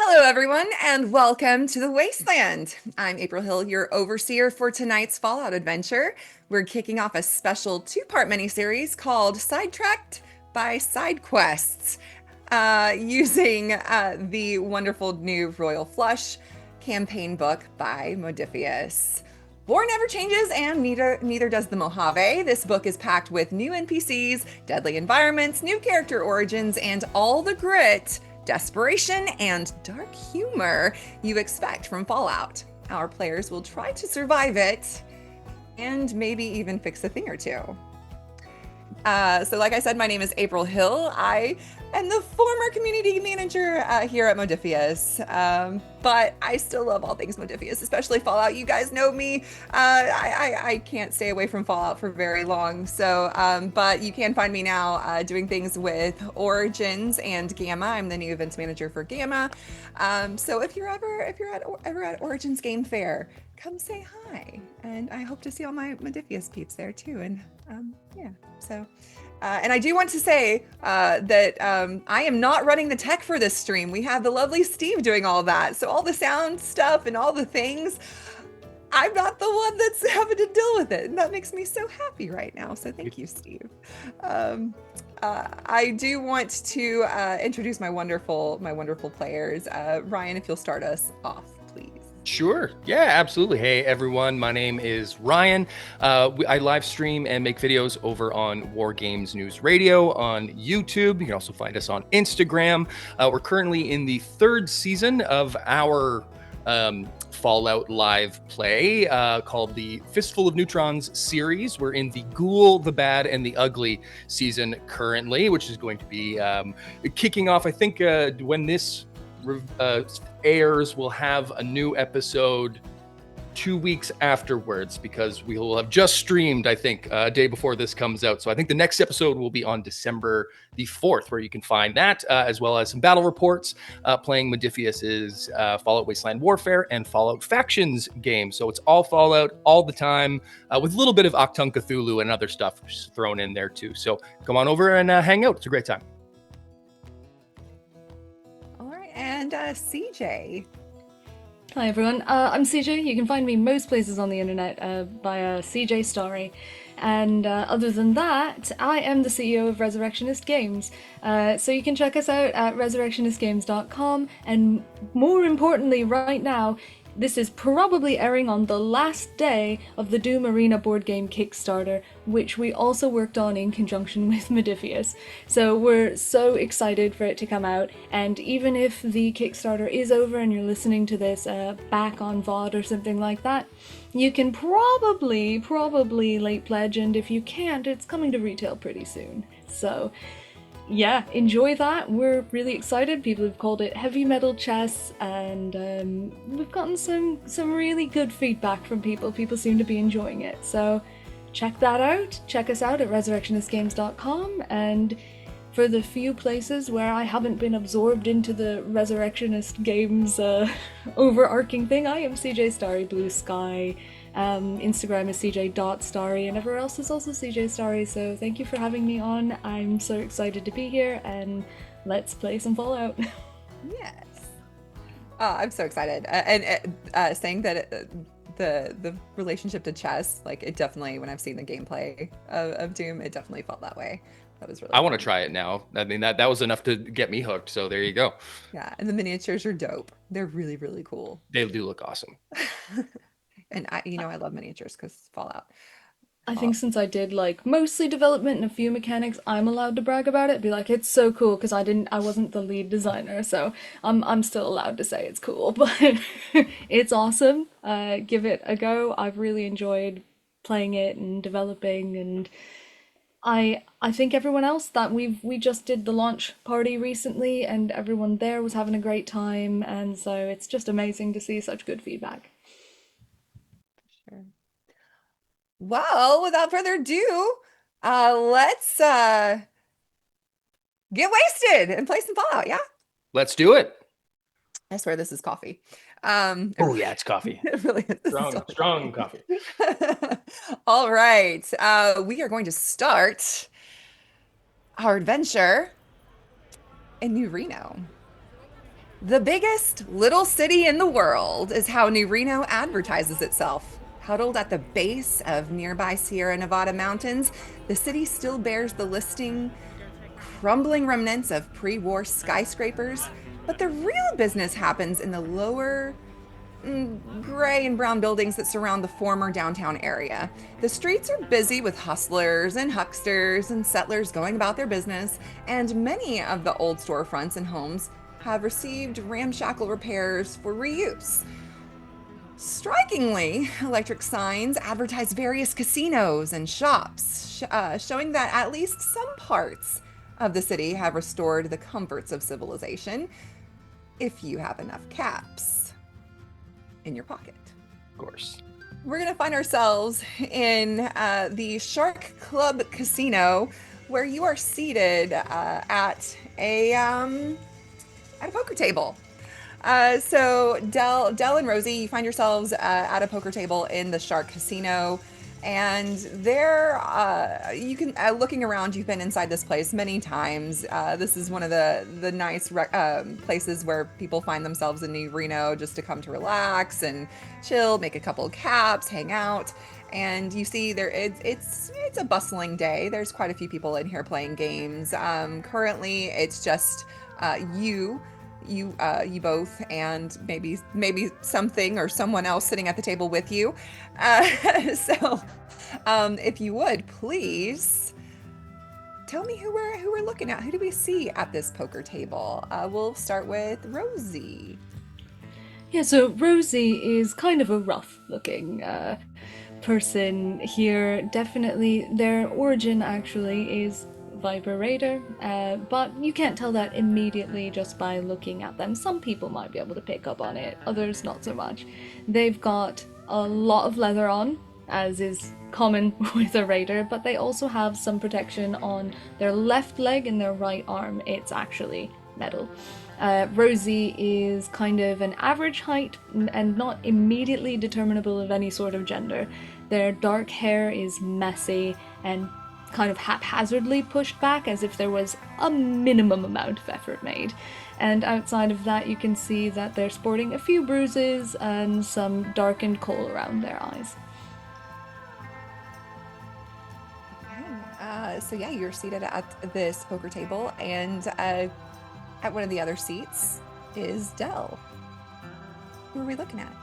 Hello, everyone, and welcome to the Wasteland. I'm April Hill, your overseer for tonight's Fallout adventure. We're kicking off a special two-part miniseries called Sidetracked by Sidequests, using the wonderful new Royal Flush campaign book by Modiphius. War never changes, and neither does the Mojave. This book is packed with new NPCs, deadly environments, new character origins, and all the grit, desperation, and dark humor you expect from Fallout. Our players will try to survive it, and maybe even fix a thing or two. So like I said, my name is April Hill. I am the former community manager here at Modiphius, but I still love all things Modiphius, especially Fallout. You guys know me. I can't stay away from Fallout for very long. So, but you can find me now doing things with Origins and Gamma. I'm the new events manager for Gamma. So if you're ever at Origins Game Fair, come say hi, and I hope to see all my Modiphius peeps there too. And yeah, so and I do want to say that I am not running the tech for this stream. We have the lovely Steve doing all that, so all the sound stuff and all the things, I'm not the one that's having to deal with it, and that makes me so happy right now. So thank you, Steve. I do want to introduce my wonderful players. Ryan, if you'll start us off, please. Sure. Yeah, absolutely. Hey, everyone. My name is Ryan. I live stream and make videos over on War Games News Radio on YouTube. You can also find us on Instagram. We're currently in the third season of our Fallout live play called the Fistful of Neutrons series. We're in the Ghoul, the Bad, and the Ugly season currently, which is going to be kicking off, I think, when this airs, we'll have a new episode 2 weeks afterwards, because we will have just streamed, I think, a day before this comes out. So I think the next episode will be on December the 4th, where you can find that, as well as some battle reports, playing Modiphius's Fallout Wasteland Warfare and Fallout Factions game. So it's all Fallout all the time, with a little bit of Octung Cthulhu and other stuff thrown in there too. So come on over and hang out. It's a great time. And CJ. Hi everyone, I'm CJ. You can find me most places on the internet via CJ Starry. And other than that, I am the CEO of Resurrectionist Games. So you can check us out at resurrectionistgames.com. And more importantly, right now, this is probably airing on the last day of the Doom Arena board game Kickstarter, which we also worked on in conjunction with Modiphius. So we're so excited for it to come out, and even if the Kickstarter is over and you're listening to this back on VOD or something like that, you can probably late pledge, and if you can't, it's coming to retail pretty soon. So yeah, enjoy that. We're really excited. People have called it heavy metal chess, and we've gotten some really good feedback from people. People seem to be enjoying it. So check that out. Check us out at resurrectionistgames.com. And for the few places where I haven't been absorbed into the Resurrectionist Games overarching thing, I am CJ Starry Blue Sky. Instagram is cj.starry, and everywhere else is also CJ Starry. So thank you for having me on. I'm so excited to be here, and let's play some Fallout. Yes. Oh, I'm so excited. And saying that the relationship to chess, like, it definitely, when I've seen the gameplay of Doom, it definitely felt that way. That was really I want to try it now. I mean, that was enough to get me hooked. So there you go. Yeah, and the miniatures are dope. They're really, really cool. They do look awesome. And I love miniatures because Fallout. I think since I did like mostly development and a few mechanics, I'm allowed to brag about it. Be like, it's so cool, because I wasn't the lead designer, so I'm still allowed to say it's cool. But it's awesome. Give it a go. I've really enjoyed playing it and developing, and I think everyone else that we just did the launch party recently, and everyone there was having a great time, and so it's just amazing to see such good feedback. Sure. Well, without further ado, let's get wasted and play some Fallout, yeah? Let's do it. I swear this is coffee. Oh yeah, it's coffee. It really is. Strong coffee. All right. We are going to start our adventure in New Reno. The biggest little city in the world is how New Reno advertises itself. Huddled at the base of nearby Sierra Nevada mountains, the city still bears the listing crumbling remnants of pre war skyscrapers, but the real business happens in the lower gray and brown buildings that surround the former downtown area. The streets are busy with hustlers and hucksters and settlers going about their business, and many of the old storefronts and homes have received ramshackle repairs for reuse. Strikingly, electric signs advertise various casinos and shops, showing that at least some parts of the city have restored the comforts of civilization if you have enough caps in your pocket. Of course. We're going to find ourselves in the Shark Club Casino, where you are seated at a poker table. So Dell and Rosy, you find yourselves at a poker table in the Shark Casino, and there you can looking around. You've been inside this place many times. This is one of the nice places where people find themselves in New Reno just to come to relax and chill, make a couple of caps, hang out. And you see there it's a bustling day. There's quite a few people in here playing games. Currently, it's just you both, and maybe something or someone else sitting at the table with you. So if you would please tell me who we're looking at. Who do we see at this poker table? We'll start with Rosy. Yeah, so Rosy is kind of a rough-looking person here. Definitely, their origin actually is Viper Raider, but you can't tell that immediately just by looking at them. Some people might be able to pick up on it, others not so much. They've got a lot of leather on, as is common with a raider, but they also have some protection on their left leg and their right arm. It's actually metal. Rosy is kind of an average height and not immediately determinable of any sort of gender. Their dark hair is messy and kind of haphazardly pushed back as if there was a minimum amount of effort made. And outside of that, you can see that they're sporting a few bruises and some darkened kohl around their eyes. Okay. So yeah, you're seated at this poker table, and at one of the other seats is Dell. Who are we looking at?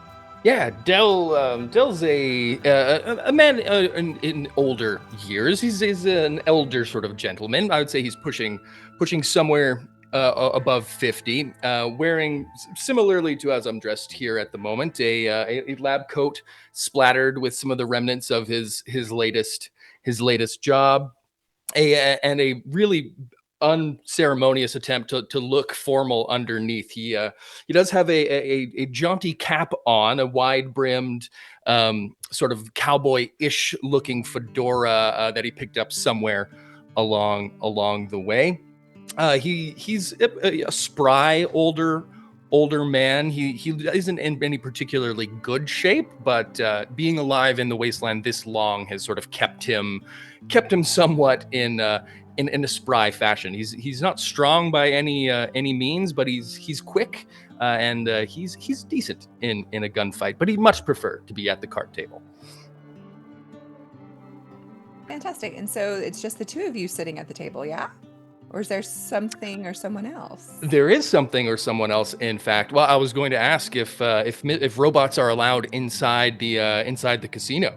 Yeah, Dell's a man in older years. He's an elder sort of gentleman. I would say he's pushing somewhere above 50, wearing similarly to as I'm dressed here at the moment, a lab coat splattered with some of the remnants of his latest job, and a really unceremonious attempt to look formal underneath. He does have a jaunty cap on, a wide brimmed sort of cowboy-ish looking fedora that he picked up somewhere along the way. He's a spry older man. He isn't in any particularly good shape, but being alive in the wasteland this long has sort of kept him somewhat in a spry fashion. He's not strong by any means, but he's quick and he's decent in a gunfight. But he'd much prefer to be at the card table. Fantastic. And so it's just the two of you sitting at the table, yeah? Or is there something or someone else? There is something or someone else, in fact. Well, I was going to ask if robots are allowed inside the casino.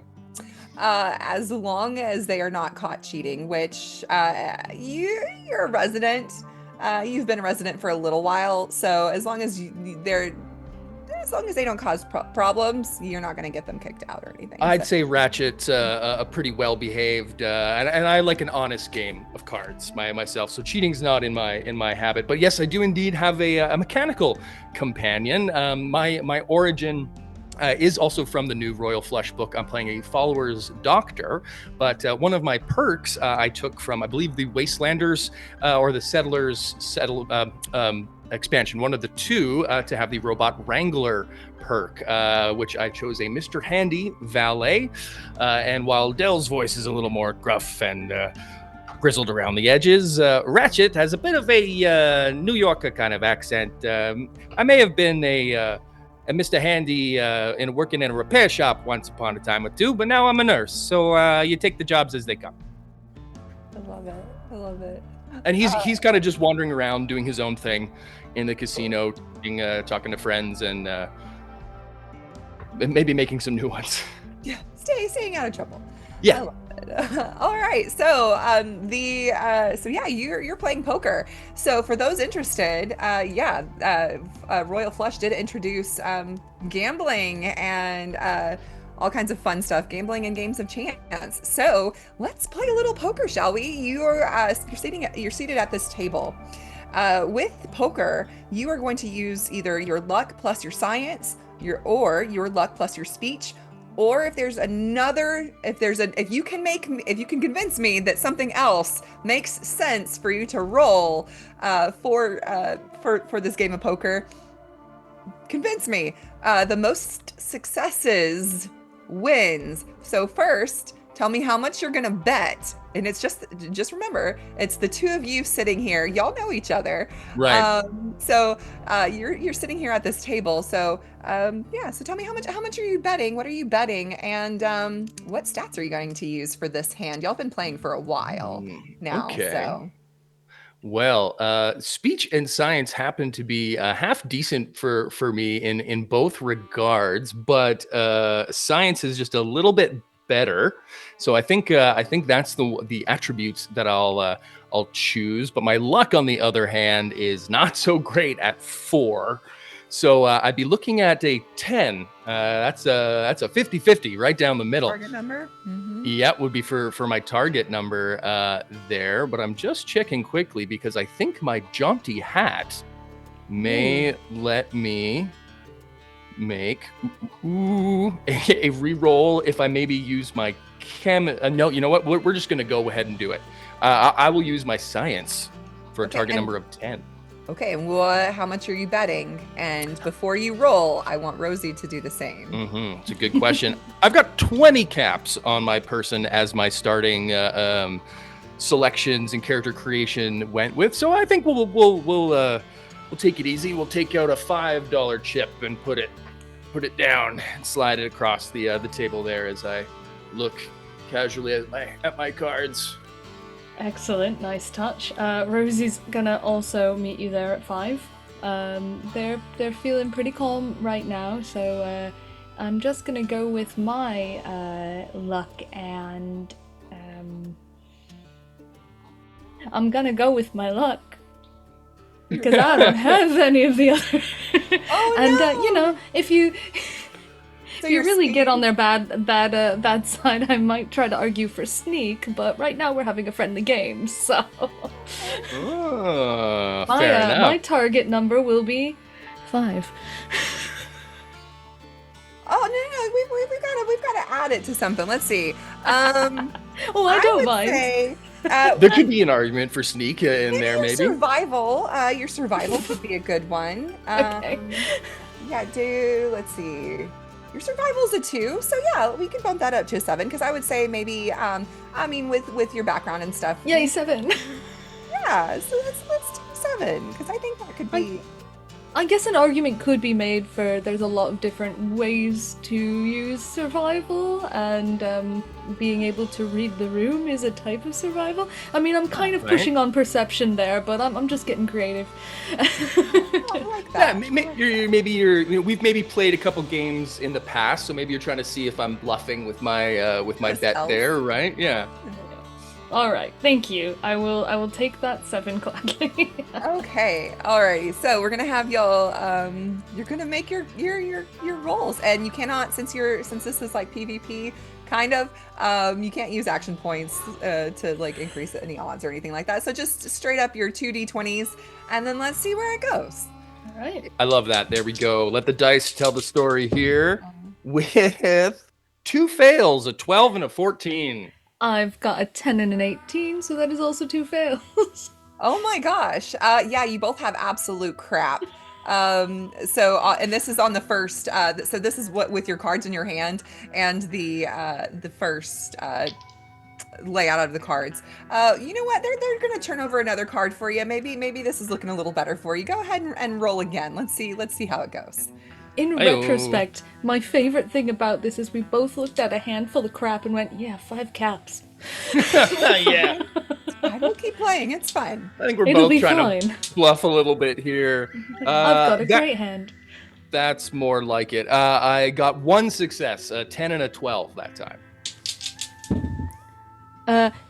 As long as they are not caught cheating, which you're a resident. You've been a resident for a little while, so as long as they don't cause problems, you're not going to get them kicked out or anything. I'd say Ratchet's a pretty well behaved, and I like an honest game of cards myself. So cheating's not in my habit. But yes, I do indeed have a mechanical companion. My origin is also from the new Royal Flush book. I'm playing a follower's doctor, but one of my perks I took from, I believe, the Wastelanders or the Settlers expansion, one of the two, to have the Robot Wrangler perk, which I chose a Mr. Handy valet. And while Dell's voice is a little more gruff and grizzled around the edges. Ratchet has a bit of a New Yorker kind of accent. I may have been a Mr. Handy in working in a repair shop once upon a time or two, but now I'm a nurse. So you take the jobs as they come. I love it. I love it. And he's kind of just wandering around doing his own thing in the casino, talking to friends and maybe making some new ones. Yeah, staying out of trouble. Yeah. I love it. All right, so you're playing poker. So for those interested, Royal Flush did introduce gambling and all kinds of fun stuff, gambling and games of chance. So let's play a little poker, shall we? You're seated at this table. With poker, you are going to use either your luck plus your science, your luck plus your speech, or if you can convince me that something else makes sense for you to roll for this game of poker, convince me. The most successes wins. So first, tell me how much you're gonna bet. And it's just remember, it's the two of you sitting here. Y'all know each other, right? You're sitting here at this table. So so tell me how much are you betting? What are you betting? And what stats are you going to use for this hand? Y'all been playing for a while now. Okay. So. Well, speech and science happen to be half decent for me in both regards, but science is just a little bit better. So I think that's the attributes that I'll choose. But my luck, on the other hand, is not so great at 4. So I'd be looking at a 10. That's a 50-50 right down the middle. Target number? Mm-hmm. Yeah, would be for my target number there. But I'm just checking quickly because I think my jaunty hat may let me make a re-roll if I maybe use my no, you know what? We're just going to go ahead and do it. I will use my science for a target number of 10. Okay, and how much are you betting? And before you roll, I want Rosy to do the same. Mm-hmm. It's a good question. I've got 20 caps on my person as my starting selections and character creation went with. So I think we'll take it easy. We'll take out a $5 chip and put it down and slide it across the table there as I look casually at my cards. Excellent, nice touch. Rosy's gonna also meet you there at 5. They're feeling pretty calm right now, so I'm just gonna go with my luck, and I'm gonna go with my luck because I don't have any of the other. Oh, and no! If you really sneaking. get on their bad side, I might try to argue for sneak, but right now we're having a friendly game, so fair enough. My target number will be 5. Oh no, we've got to add it to something. Let's see. Well, I don't mind. Say, there could be an argument for sneak in there, maybe. Survival. Your survival could be a good one. Okay. Yeah, let's see. Your survival's a 2, so yeah, we can bump that up to a 7, because I would say maybe, with your background and stuff. Yay, 7. Yeah, so let's do 7, because I think that could be... I guess an argument could be made for there's a lot of different ways to use survival, and being able to read the room is a type of survival. I mean, I'm kind of pushing on perception there, but I'm just getting creative. I like that. Yeah, we've maybe played a couple games in the past, so maybe you're trying to see if I'm bluffing with my bet there, right? Yeah. All right, thank you. I will take that 7 gladly. Okay, alrighty. So we're gonna have y'all. You're gonna make your rolls, and you cannot, since this is like PvP kind of. You can't use action points to like increase any odds or anything like that. So just straight up your 2d20s, and then let's see where it goes. All right. I love that. There we go. Let the dice tell the story here with 2 fails, a 12 and a 14. I've got a 10 and an 18, so that is also 2 fails. Oh my gosh. Yeah, you both have absolute crap. And this is on the first, so this is what with your cards in your hand, and the first layout of the cards. You know what? They're going to turn over another card for you. Maybe this is looking a little better for you. Go ahead and roll again. Let's see how it goes. In Ayo. retrospect, my favorite thing about this is we both looked at a handful of crap and went, yeah, 5 caps. Yeah. I will keep playing. It's fine. I think we're It'll both be trying fine. to bluff a little bit here. I've got a That great hand. that's more like it. I got one success, a 10 and a 12 that time.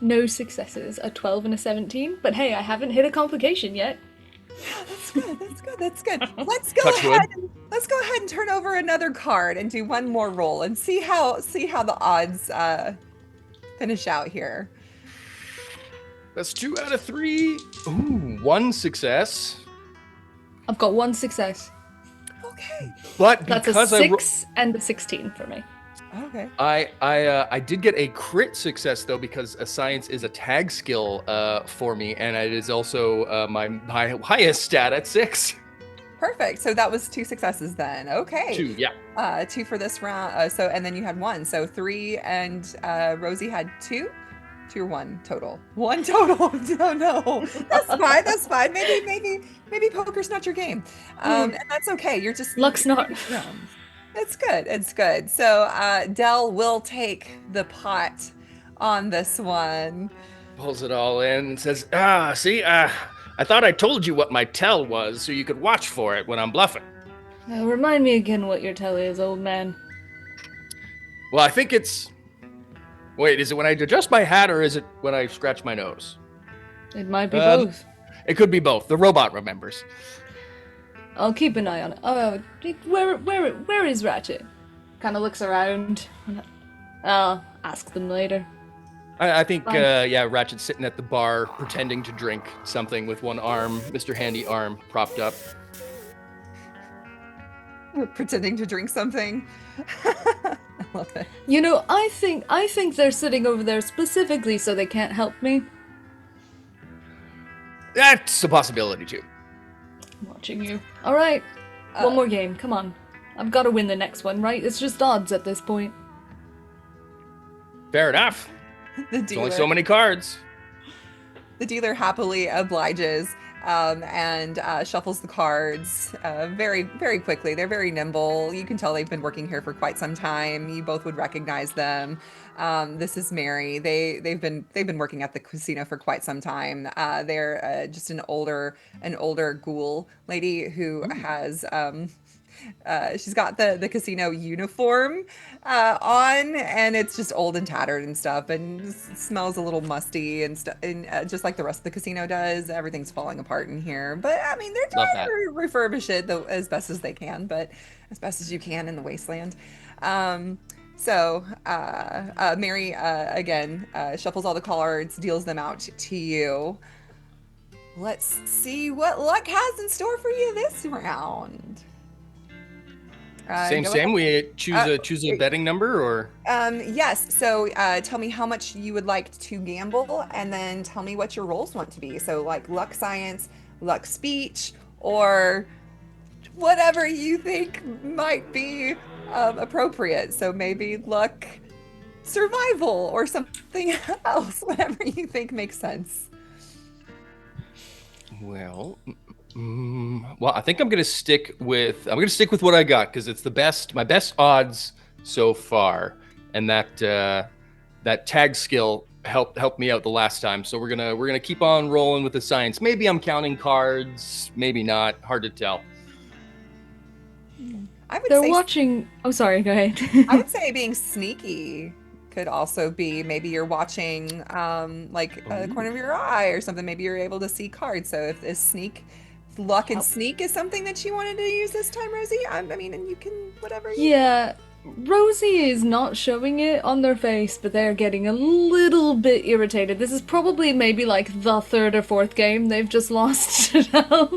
No successes, a 12 and a 17, but hey, I haven't hit a complication yet. That's good. That's good. That's good. Let's go Touch wood. ahead. Let's go ahead and turn over another card and do one more roll and see how the odds finish out here. That's 2 out of 3. Ooh, one success. I've got one success. Okay. But That's a because 6 and a 16 for me. Okay. I did get a crit success though, because a science is a tag skill for me, and it is also my highest stat at 6. Perfect. So that was 2 successes then. Okay. 2, yeah. 2 for this round. And then you had 1. So 3, and Rosy had 2. 2 or 1 total. 1 total. Oh no. That's fine. That's fine. Maybe poker's not your game. And that's okay. You're just Luck's not. It's good. It's good. So Dell will take the pot on this one. Pulls it all in and says, see, I thought I told you what my tell was so you could watch for it when I'm bluffing. Now, remind me again what your tell is, old man. Well, I think it's... Wait, is it when I adjust my hat or is it when I scratch my nose? It might be both. It could be both. The robot remembers. I'll keep an eye on it. Oh, where is Ratchet? Kind of looks around. I'll ask them later. I think, Fine. yeah, Ratchet's sitting at the bar pretending to drink something with one arm, Mr. Handy arm propped up. Pretending to drink something. I love it. You know, I think they're sitting over there specifically so they can't help me. That's a possibility, too. I'm watching you. All right, one more game. Come on, I've got to win the next one, right? It's just odds at this point. Fair enough. The There's only dealer. so many cards. The dealer happily obliges and shuffles the cards very, very quickly. They're very nimble. You can tell they've been working here for quite some time. You both would recognize them. This is Mary. They've been working at the casino for quite some time. They're just an older ghoul lady who has she's got the casino uniform on, and it's just old and tattered and stuff, and smells a little musty and stuff, and just like the rest of the casino does. Everything's falling apart in here, but I mean they're Love trying to refurbish it as best as they can, but as best as you can in the Wasteland. So Mary again shuffles all the cards, deals them out to you. Let's see what luck has in store for you this round. Same. We choose a betting number, or Yes. So tell me how much you would like to gamble, and then tell me what your rolls want to be. So like luck science, luck speech, or whatever you think might be appropriate. So maybe luck survival or something else, whatever you think makes sense. well, I think I'm gonna stick with what I got because it's my best odds so far, and that tag skill helped me out the last time. So we're gonna keep on rolling with the science. Maybe I'm counting cards, maybe not. Hard to tell. I would They're say watching. Oh, sorry. Go ahead. I would say being sneaky could also be, maybe you're watching like a corner of your eye or something. Maybe you're able to see cards. So if this luck and sneak is something that you wanted to use this time, Rosie, I mean, and you can whatever. Yeah, Rosy is not showing it on their face, but they're getting a little bit irritated. This is probably maybe like the third or fourth game they've just lost now.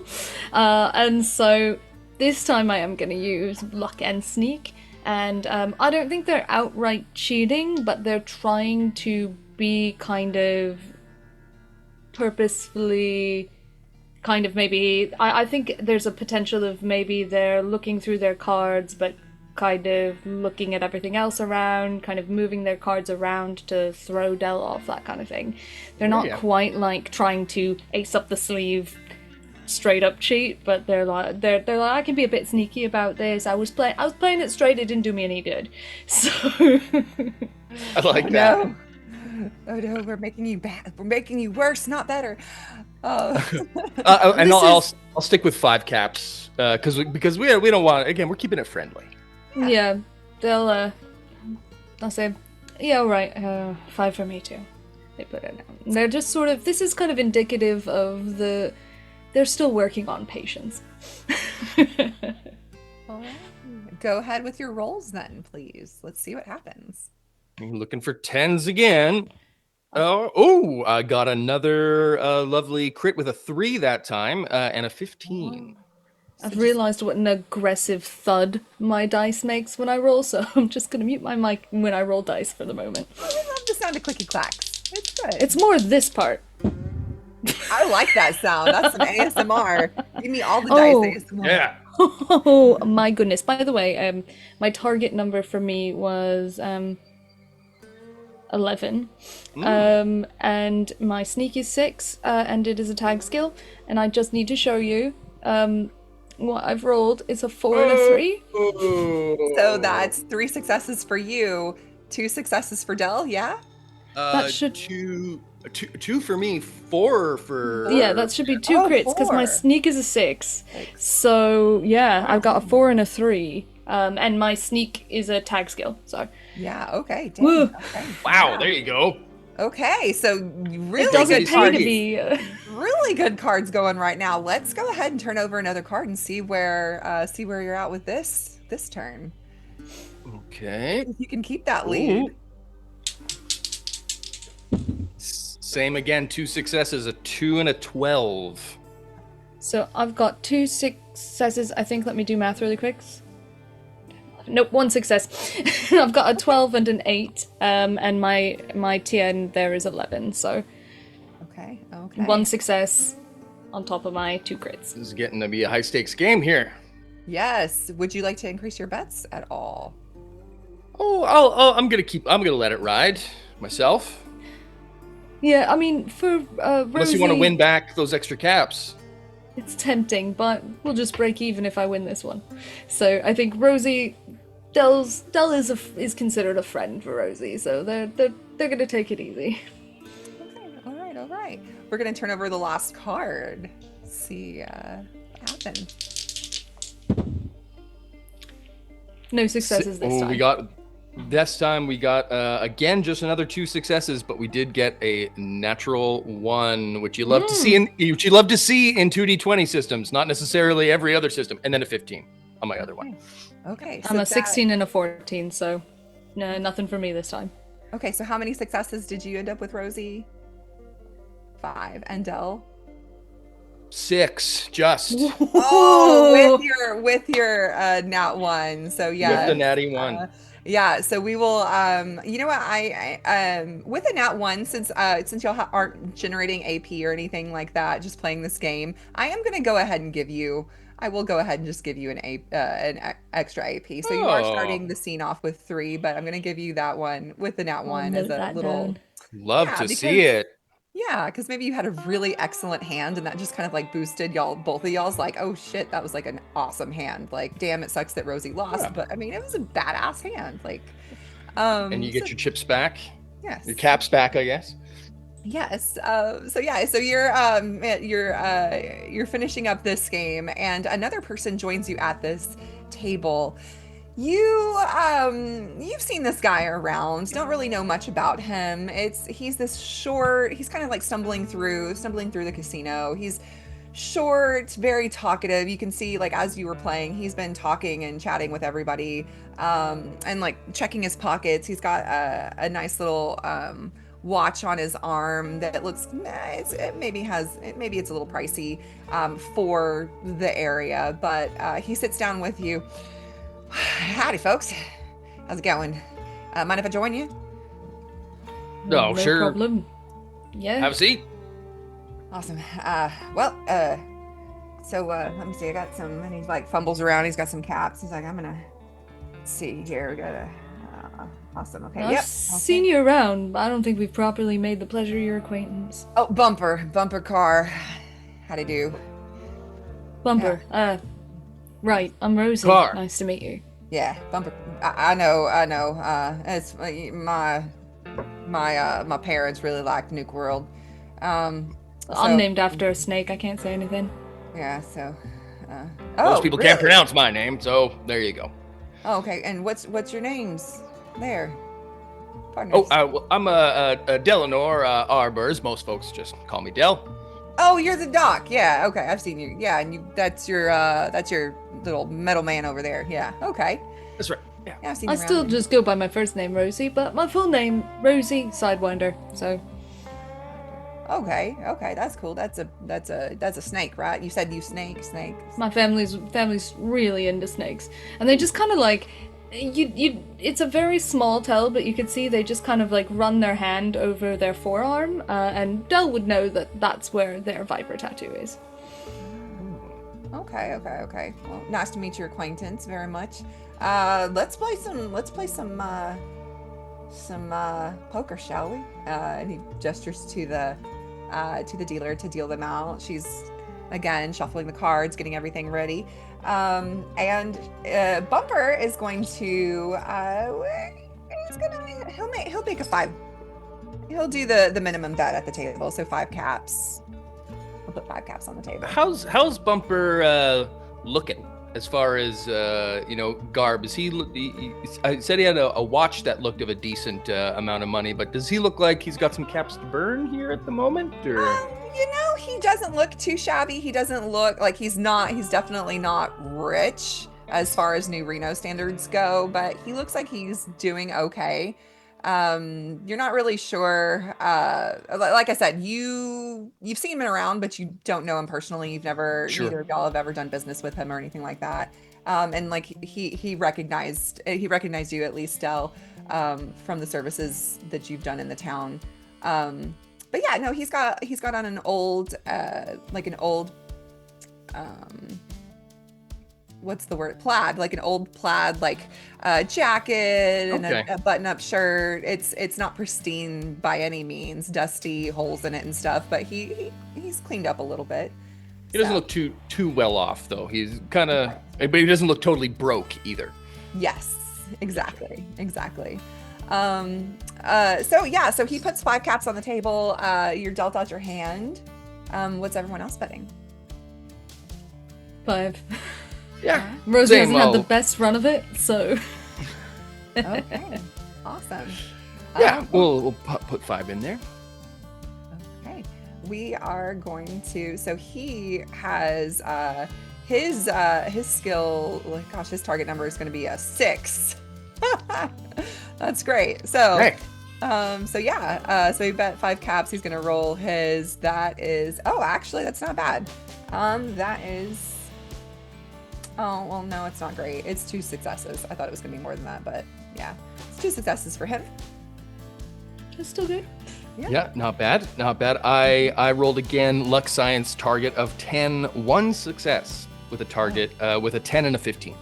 And so this time I am going to use luck and sneak. And I don't think they're outright cheating, but they're trying to be kind of purposefully, maybe, I think there's a potential of maybe they're looking through their cards, but kind of looking at everything else around, kind of moving their cards around to throw Dell off, that kind of thing. They're not Yeah. quite like trying to ace up the sleeve straight up cheat, but they're like I can be a bit sneaky about this. I was playing it straight, it didn't do me any good. So I like that. No. Oh no, we're making you bad. We're making you worse, not better. Oh. And This I'll stick with 5 caps because we don't want, again, we're keeping it friendly. yeah, they'll I'll say, yeah, all right, 5 for me too. They put it down. They're just sort of, this is kind of indicative of they're still working on patience. All right. Go ahead with your rolls then, please. Let's see what happens. I'm looking for 10s again. I got another lovely crit with a 3 that time and a 15. I've realized what an aggressive thud my dice makes when I roll, so I'm just gonna mute my mic when I roll dice for the moment. I love the sound of clicky clacks. It's good. It's more this part. I like that sound. That's some ASMR. Give me all the dice Oh. ASMR. Yeah. Oh my goodness. By the way, my target number for me was 11. And my sneak is 6, and it is a tag skill. And I just need to show you what I've rolled. It's a 4 and a 3. So that's 3 successes for you, 2 successes for Dell, yeah? That should- two for me, 4 for... Yeah, that should be 2 Oh, crits because my 4. sneak is a 6. So yeah, I've got a 4 and a 3. And my sneak is a tag skill. So Yeah, okay. Dang. Woo. Okay. Wow, there you go. Okay, so really it doesn't good pay cards. to be. Really good cards going right now. Let's go ahead and turn over another card and see where you're at with this turn. Okay. If you can keep that lead. Same again, 2 successes, a 2 and a 12. So I've got 2 successes. I think. Let me do math really quick. Nope, 1 success. I've got a 12 and an 8, and my TN there is 11. So Okay. 1 success on top of my 2 crits. This is getting to be a high stakes game here. Yes. Would you like to increase your bets at all? I'm gonna let it ride myself. Yeah, I mean for Rosy, Unless you want to win back those extra caps. it's tempting, but we'll just break even if I win this one. So I think Rosy, Dell is considered a friend for Rosy, so they're gonna take it easy. Okay. All right. We're gonna turn over the last card. See what happens. No successes this time. We got again just another 2 successes, but we did get a natural 1, which you love to see in 2d20 systems, not necessarily every other system, and then a 15 on my other one. Okay. I'm a 16 and a 14, so no, nothing for me this time. Okay, so how many successes did you end up with, Rosy? 5. And Dell? 6, just Oh, with your nat 1. So yeah. with the natty 1. Yeah, so we will you know what, I with a nat 1, since y'all aren't generating AP or anything like that, just playing this game, I will go ahead and give you an extra AP. So you are starting the scene off with 3, but I'm gonna give you that one with the nat 1 as a little Love to see it. Yeah, because maybe you had a really excellent hand and that just kind of like boosted both of y'all's like, oh shit, that was like an awesome hand. Like, damn, it sucks that Rosy lost, but I mean, it was a badass hand. Like, and you get your chips back. Yes. Your caps back, I guess. Yes. So you're finishing up this game, and another person joins you at this table. You've seen this guy around, don't really know much about him. He's this short, he's kind of like stumbling through the casino. He's short, very talkative. You can see, like, as you were playing, he's been talking and chatting with everybody, and like checking his pockets. He's got a nice little watch on his arm that looks maybe it's a little pricey for the area, but he sits down with you. Howdy, folks. How's it going? Mind if I join you? No, sure. Problem. Yeah. Have a seat. Awesome. So let me see. I got some, and he like fumbles around. He's got some caps. He's like, I'm gonna see here. We got a awesome. Okay, I've yep. seen you around, but I don't think we've properly made the pleasure of your acquaintance. Oh, bumper car. How'd I do? Bumper. Right. I'm Rosy. Car. Nice to meet you. Yeah, bumper. I know. It's my parents really liked Nuke World. I'm So named after a snake. I can't say anything. yeah. So. Most people can't really? pronounce my name, so there you go. Oh, okay. And what's your names there? Oh, Partners. well, I'm Delanor Arbors. Most folks just call me Del. Oh, you're the doc. Yeah. Okay. I've seen you. Yeah, and that's your little metal man over there. Yeah. Okay. That's right. Yeah. Yeah, I've seen I you around still there. just go by my first name, Rosy, but my full name, Rosy Sidewinder. So Okay. That's cool. That's a snake, right? You said you snake. my family's really into snakes, and they just kind of like you. It's a very small tell, but you could see they just kind of like run their hand over their forearm, and Del would know that that's where their viper tattoo is. Okay. Well, nice to meet your acquaintance very much. Let's play some poker, shall we? And he gestures to the dealer to deal them out. She's again shuffling the cards, getting everything ready. And Bumper is going to he'll make a 5. He'll do the minimum bet at the table, so 5 caps. We'll put 5 caps on the table. How's Bumper looking as far as garb? Is I said he had a watch that looked of a decent amount of money, but does he look like he's got some caps to burn here at the moment, or? He doesn't look too shabby. He doesn't look like he's definitely not rich as far as New Reno standards go, but he looks like he's doing okay. You're not really sure. Like I said, you've seen him around, but you don't know him personally. Sure. Neither of y'all have ever done business with him or anything like that. And like he recognized you, at least, Del, from the services that you've done in the town. But yeah, no, he's got on an old what's the word? Plaid, like an old plaid, like jacket and Okay. a button-up shirt. It's not pristine by any means, dusty, holes in it and stuff, but he's cleaned up a little bit. He doesn't look too well off though. He's kind of, but he doesn't look totally broke either. Yes, exactly. So he puts 5 caps on the table. You're dealt out your hand. What's everyone else betting? 5. Yeah. Rosie Same hasn't had the old. best run of it, so Okay, awesome. Yeah, we'll put 5 in there. Okay, we are going to. So he has his skill. Gosh, his target number is going to be a 6. That's great. So. Hey. So he bet 5 caps. He's gonna roll his. That is. Oh, actually, that's not bad. That is. Oh well, no, it's not great. It's 2 successes. I thought it was gonna be more than that, but yeah, it's 2 successes for him. it's still good. Yeah, not bad. I rolled again. Luck Science target of 10, 1 success with a target with a 10 and a 15.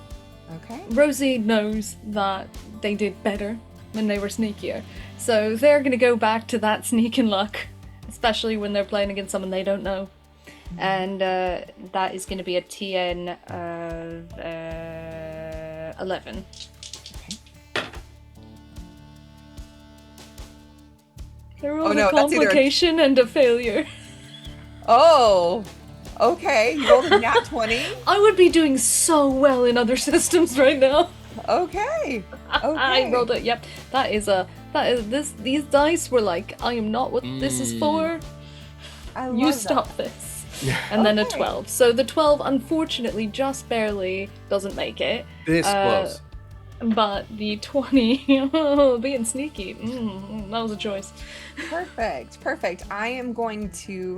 Okay. Rosie knows that they did better when they were sneakier, so they're gonna go back to that sneak and luck, especially when they're playing against someone they don't know. And that is going to be a TN of 11. There was no, a that's either a- complication and a failure. Oh. Okay. You rolled a nat 20. I would be doing so well in other systems right now. Okay. I rolled it. Yep. These dice were like, I am not what this is for. I love You that. stop this. And then a Okay. 12. So the 12 unfortunately just barely doesn't make it. This close. But the 20, being sneaky, that was a choice. Perfect. I am going to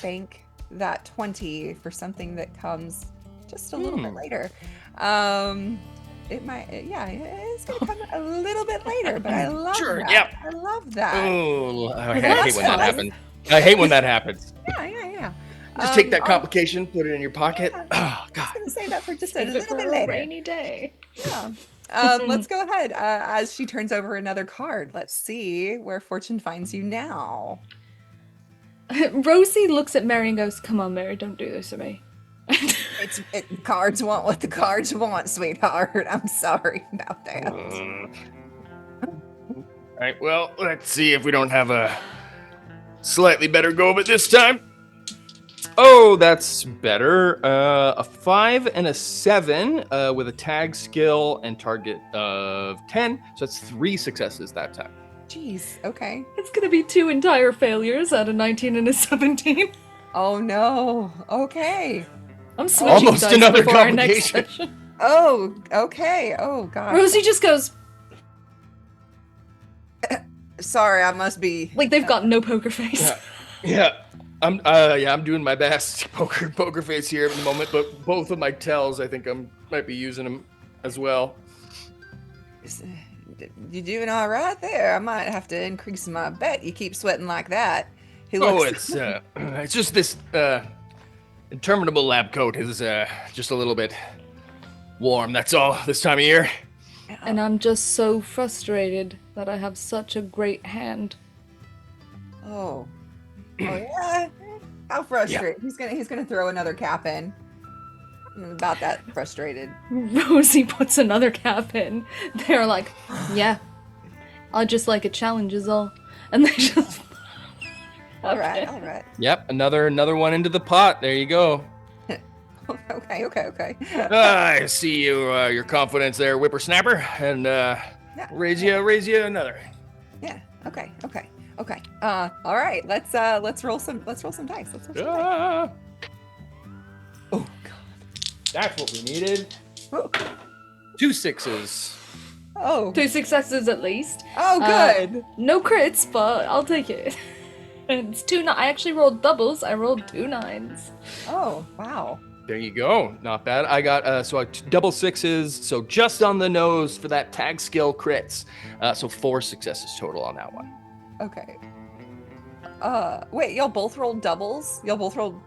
bank that 20 for something that comes just a little bit later. It might, it's going to come a little bit later, but I love Sure, that. yep. I love that. Oh, I That's hate when that fun. happens. I hate when that happens. Yeah. Just take that I'll- complication, put it in your pocket. Yeah. Oh, I was God. going to say that for just a Save it little for bit a later. rainy day. Yeah. Let's go ahead. As she turns over another card, let's see where fortune finds you now. Rosy looks at Mary and goes, "Come on, Mary, don't do this to me." Cards want what the cards want, sweetheart. I'm sorry about that. All right, well, let's see if we don't have a slightly better go of it this time. Oh, that's better. A 5 and a 7 with a tag skill and target of 10. So that's 3 successes that time. Jeez. Okay. It's gonna be 2 entire failures out of 19 and a 17. Oh no. Okay. I'm switching Almost dice another before our next complication. session. Oh. Okay. Oh God. Rosy just goes, Sorry, I must be. like they've got no poker face. Yeah. I'm doing my best poker face here at the moment, but both of my tells, I think might be using them as well. You doing all right there? I might have to increase my bet. You keep sweating like that. He Oh, looks. it's just this interminable lab coat is just a little bit warm. That's all this time of year. And I'm just so frustrated that I have such a great hand. Oh. Oh yeah. How frustrated. He's gonna throw another cap in. I'm about that frustrated. Rosy puts another cap in. They're like, yeah, I just like a challenge is all. And they just... All right. Yep, another one into the pot. There you go. Okay. I see your confidence there, whippersnapper, and raise you another. Yeah. Okay. All right. Let's roll some dice. Ah, Oh God. that's what we needed. Oh. 2 6s. Oh. 2 successes at least. Oh, good. No crits, but I'll take it. It's 2 I actually rolled doubles. I rolled 2 9s. Oh, wow. There you go. Not bad. I got so double 6s, so just on the nose for that tag skill crits. So 4 successes total on that one. Okay. Wait, y'all both rolled doubles? Y'all both rolled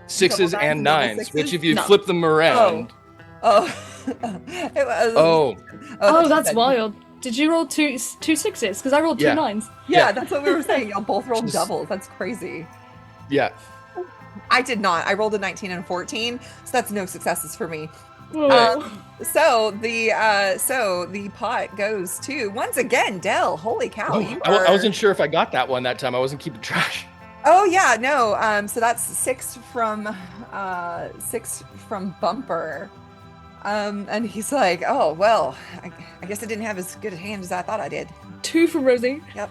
6s double and nines and 9s, double which sixes? if you No. flip them around. Oh. It was, Oh, that's good. wild. Did you roll two 6s? Because I rolled 2 Yeah. 9s. Yeah, that's what we were saying. Y'all both rolled Just- doubles. That's crazy. Yeah. I did not. I rolled a 19 and a 14, so that's no successes for me. Whoa. So the pot goes to once again Dell. Holy cow! Oh, you I are... wasn't sure if I got that one that time. I wasn't keeping track. Oh yeah, no. So that's 6 from Bumper. And he's like, oh well, I guess I didn't have as good a hand as I thought I did. 2 from Rosy. Yep.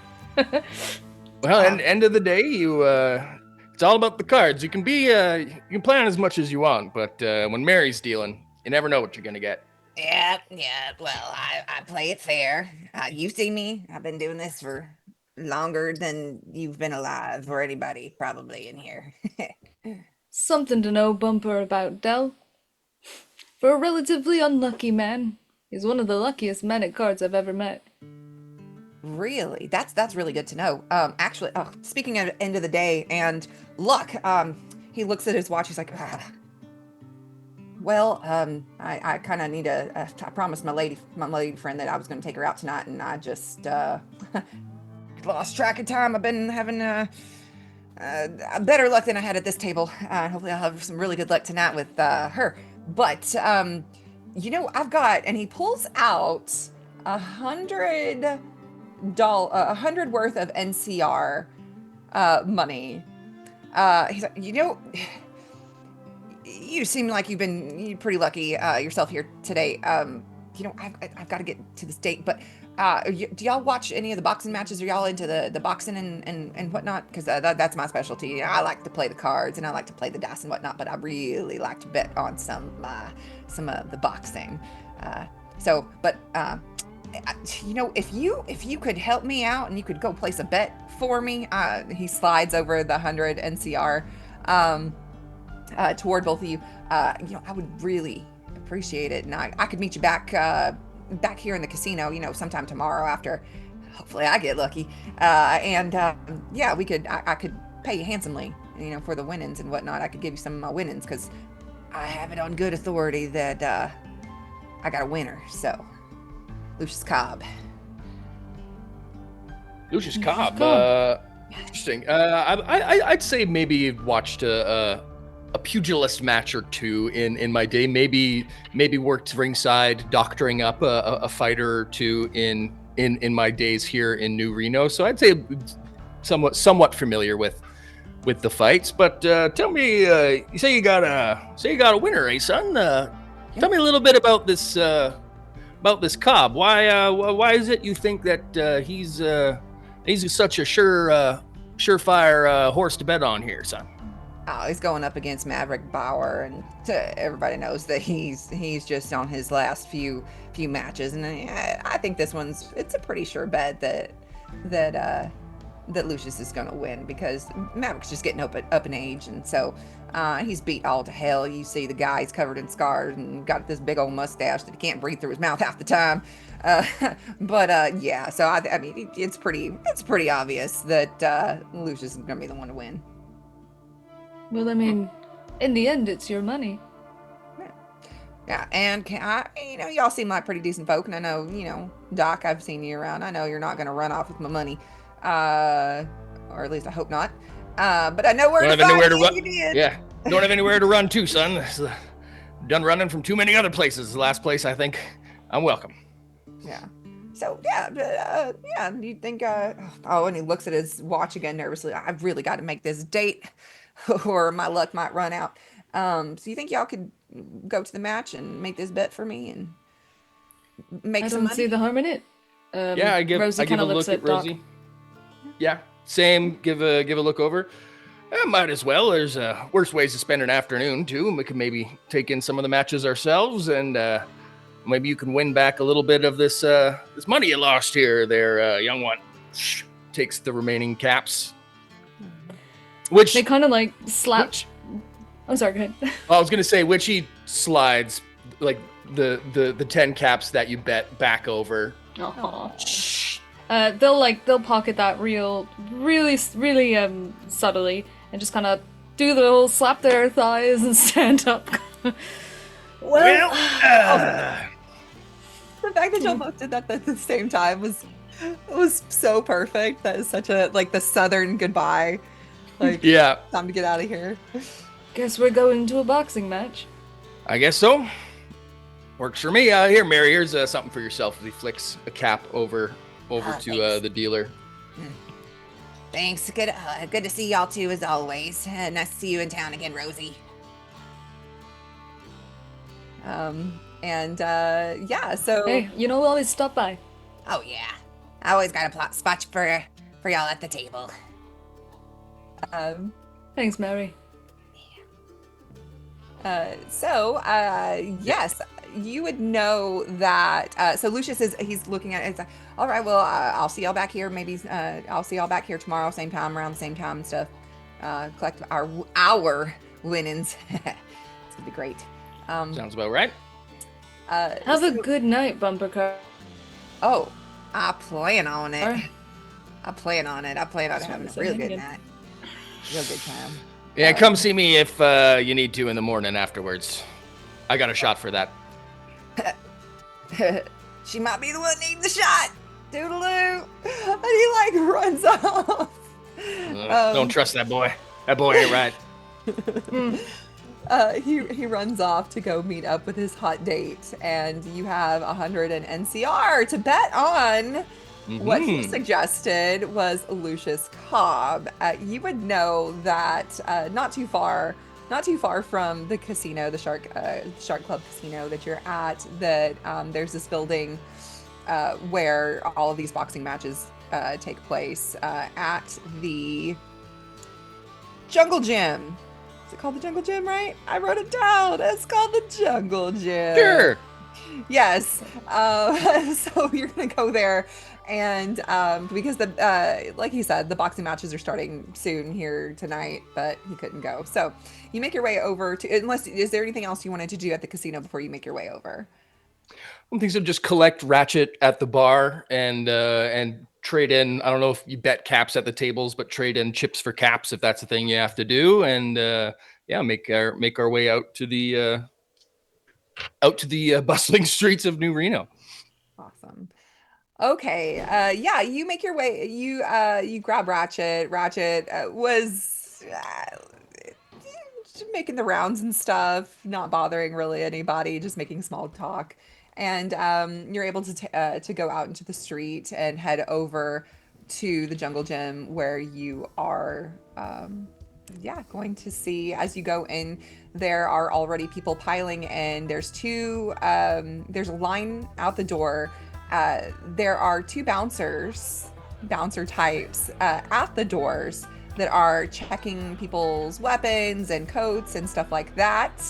Well, end of the day, it's all about the cards. You can you can plan as much as you want, but when Mary's dealing, you never know what you're gonna get. Yeah. Well, I play it fair. You see me. I've been doing this for longer than you've been alive, or anybody probably in here. Something to know, Bumper, about Dell. For a relatively unlucky man, he's one of the luckiest men at cards I've ever met. Really? That's really good to know. Actually, speaking of end of the day and luck, he looks at his watch. He's like, well, I kind of need I promised my lady friend that I was going to take her out tonight, and I just lost track of time. I've been having better luck than I had at this table. Hopefully, I'll have some really good luck tonight with her. But I've got, and he pulls out $100 worth of NCR money. He's like, you seem like you're pretty lucky yourself here today. I've got to get to this date, but do y'all watch any of the boxing matches? Are y'all into the boxing and whatnot? Because that's my specialty. I like to play the cards and I like to play the dice and whatnot, but I really like to bet on some of the boxing. If you could help me out and you could go place a bet for me, he slides over the 100 NCR toward both of you. I would really appreciate it, and I could meet you back here in the casino, sometime tomorrow after. Hopefully, I get lucky, I could pay you handsomely, for the winnings and whatnot. I could give you some of my winnings because I have it on good authority that I got a winner. So Lucius Cobb. Lucius Cobb. Cobb. Interesting. I'd say maybe you've watched a pugilist match or two in my day. Maybe worked ringside, doctoring up a fighter or two in my days here in New Reno. So I'd say somewhat familiar with the fights. But tell me, you say you got a winner, eh, son? Tell me a little bit about this Cobb. Why is it you think that he's such a surefire horse to bet on here, son? Oh, he's going up against Maverick Bauer, and everybody knows that he's just on his last few matches, and I think it's a pretty sure bet that Lucius is going to win, because Maverick's just getting up in age, and so he's beat all to hell. You see the guy's covered in scars and got this big old mustache that he can't breathe through his mouth half the time. Yeah, so I mean, it's pretty obvious that Lucius is going to be the one to win. Well, I mean, in the end, it's your money. Yeah, and y'all seem like pretty decent folk, and I know, Doc, I've seen you around. I know you're not going to run off with my money, or at least I hope not. But I know where to find you. You did. Yeah, don't have anywhere to run to, son. Done running from too many other places. The last place I think I'm welcome. Yeah. So yeah, you think? And he looks at his watch again nervously. I've really got to make this date, or my luck might run out. So you think y'all could go to the match and make this bet for me and make some money? I don't see the harm in it. Yeah, I give a look at Rosy. Doc. Yeah, same. Give a look over. Might as well. There's worse ways to spend an afternoon too. We could maybe take in some of the matches ourselves, and maybe you can win back a little bit of this money you lost here, there, young one. Takes the remaining caps. Which they kind of like slap. I'm sorry, go ahead. I was gonna say, which he slides like the 10 caps that you bet back over. They'll pocket that really subtly and just kind of do the whole slap their thighs and stand up. Well, the fact that y'all both did that at the same time was so perfect. That is such a the Southern goodbye. Yeah, time to get out of here. Guess we're going to a boxing match. I guess so. Works for me. Here, Mary. Here's something for yourself. He flicks a cap over to the dealer. Thanks. Good to see y'all too, as always. Nice to see you in town again, Rosy. Yeah. So hey, we'll always stop by. Oh yeah, I always got a spot for y'all at the table. Thanks, Mary. Yes, you would know that. So Lucius he's looking at it. It's like, all right, well, I'll see y'all back here. Maybe I'll see y'all back here tomorrow, same time, around the same time and stuff. Collect our winnings. It's gonna be great. Sounds about right. Have a good night, Bumper Car. Oh, I plan on it. Right. I plan on having a real good night. Real good time. Yeah, come see me if you need to in the morning afterwards. I got a shot for that. She might be the one needing the shot. Toodaloo. And he runs off. Don't trust that boy. That boy ain't right. He runs off to go meet up with his hot date, and you have 100 in NCR to bet on. Mm-hmm. What he suggested was Lucius Cobb. You would know that not too far from the casino, the Shark Club Casino that you're at, that there's this building where all of these boxing matches take place at the Jungle Gym. Is it called the Jungle Gym, right? I wrote it down. It's called the Jungle Gym. Sure. Yes. So you're going to go there. And because like he said, the boxing matches are starting soon here tonight, but he couldn't go. So you make your way over to, is there anything else you wanted to do at the casino before you make your way over? I don't think so. Just collect ratchet at the bar and trade in. I don't know if you bet caps at the tables, but trade in chips for caps if that's the thing you have to do. And make our way out to the bustling streets of New Reno. Awesome. Okay. Yeah, you make your way. You grab Ratchet. Ratchet was making the rounds and stuff, not bothering really anybody, just making small talk. And you're able to go out into the street and head over to the jungle gym where you are yeah, going to see as you go in. There are already people piling in. There's a line out the door. There are two bouncer types at the doors that are checking people's weapons and coats and stuff like that.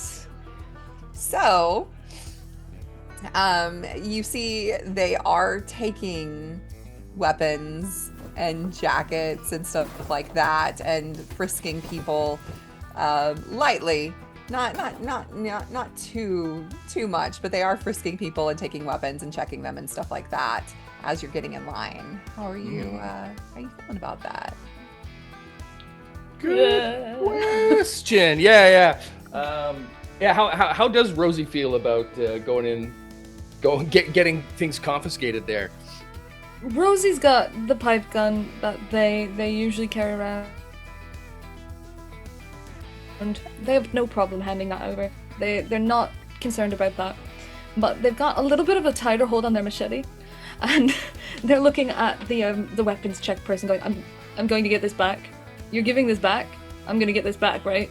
So you see they are taking weapons and jackets and stuff like that and frisking people lightly. Not too much, but they are frisking people and taking weapons and checking them and stuff like that as you're getting in line. How are you feeling about that? Good question. Yeah. Yeah. How does Rosy feel about getting things confiscated there? Rosy's got the pipe gun that they usually carry around. And they have no problem handing that over. They're not concerned about that. But they've got a little bit of a tighter hold on their machete. And they're looking at the weapons check person going, I'm going to get this back. You're giving this back? I'm gonna get this back, right?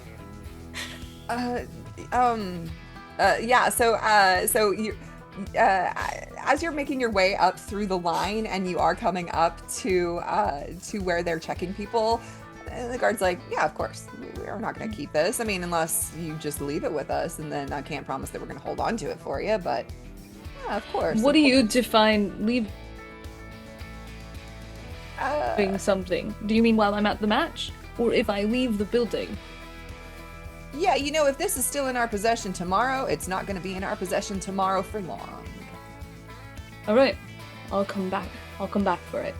Yeah, so you as you're making your way up through the line and you are coming up to where they're checking people, the guard's like, yeah, of course, we're not going to keep this. I mean, unless you just leave it with us, and then I can't promise that we're going to hold on to it for you, but yeah, of course. What do you define leaving something? Do you mean while I'm at the match? Or if I leave the building? Yeah, if this is still in our possession tomorrow, it's not going to be in our possession tomorrow for long. Alright, I'll come back for it.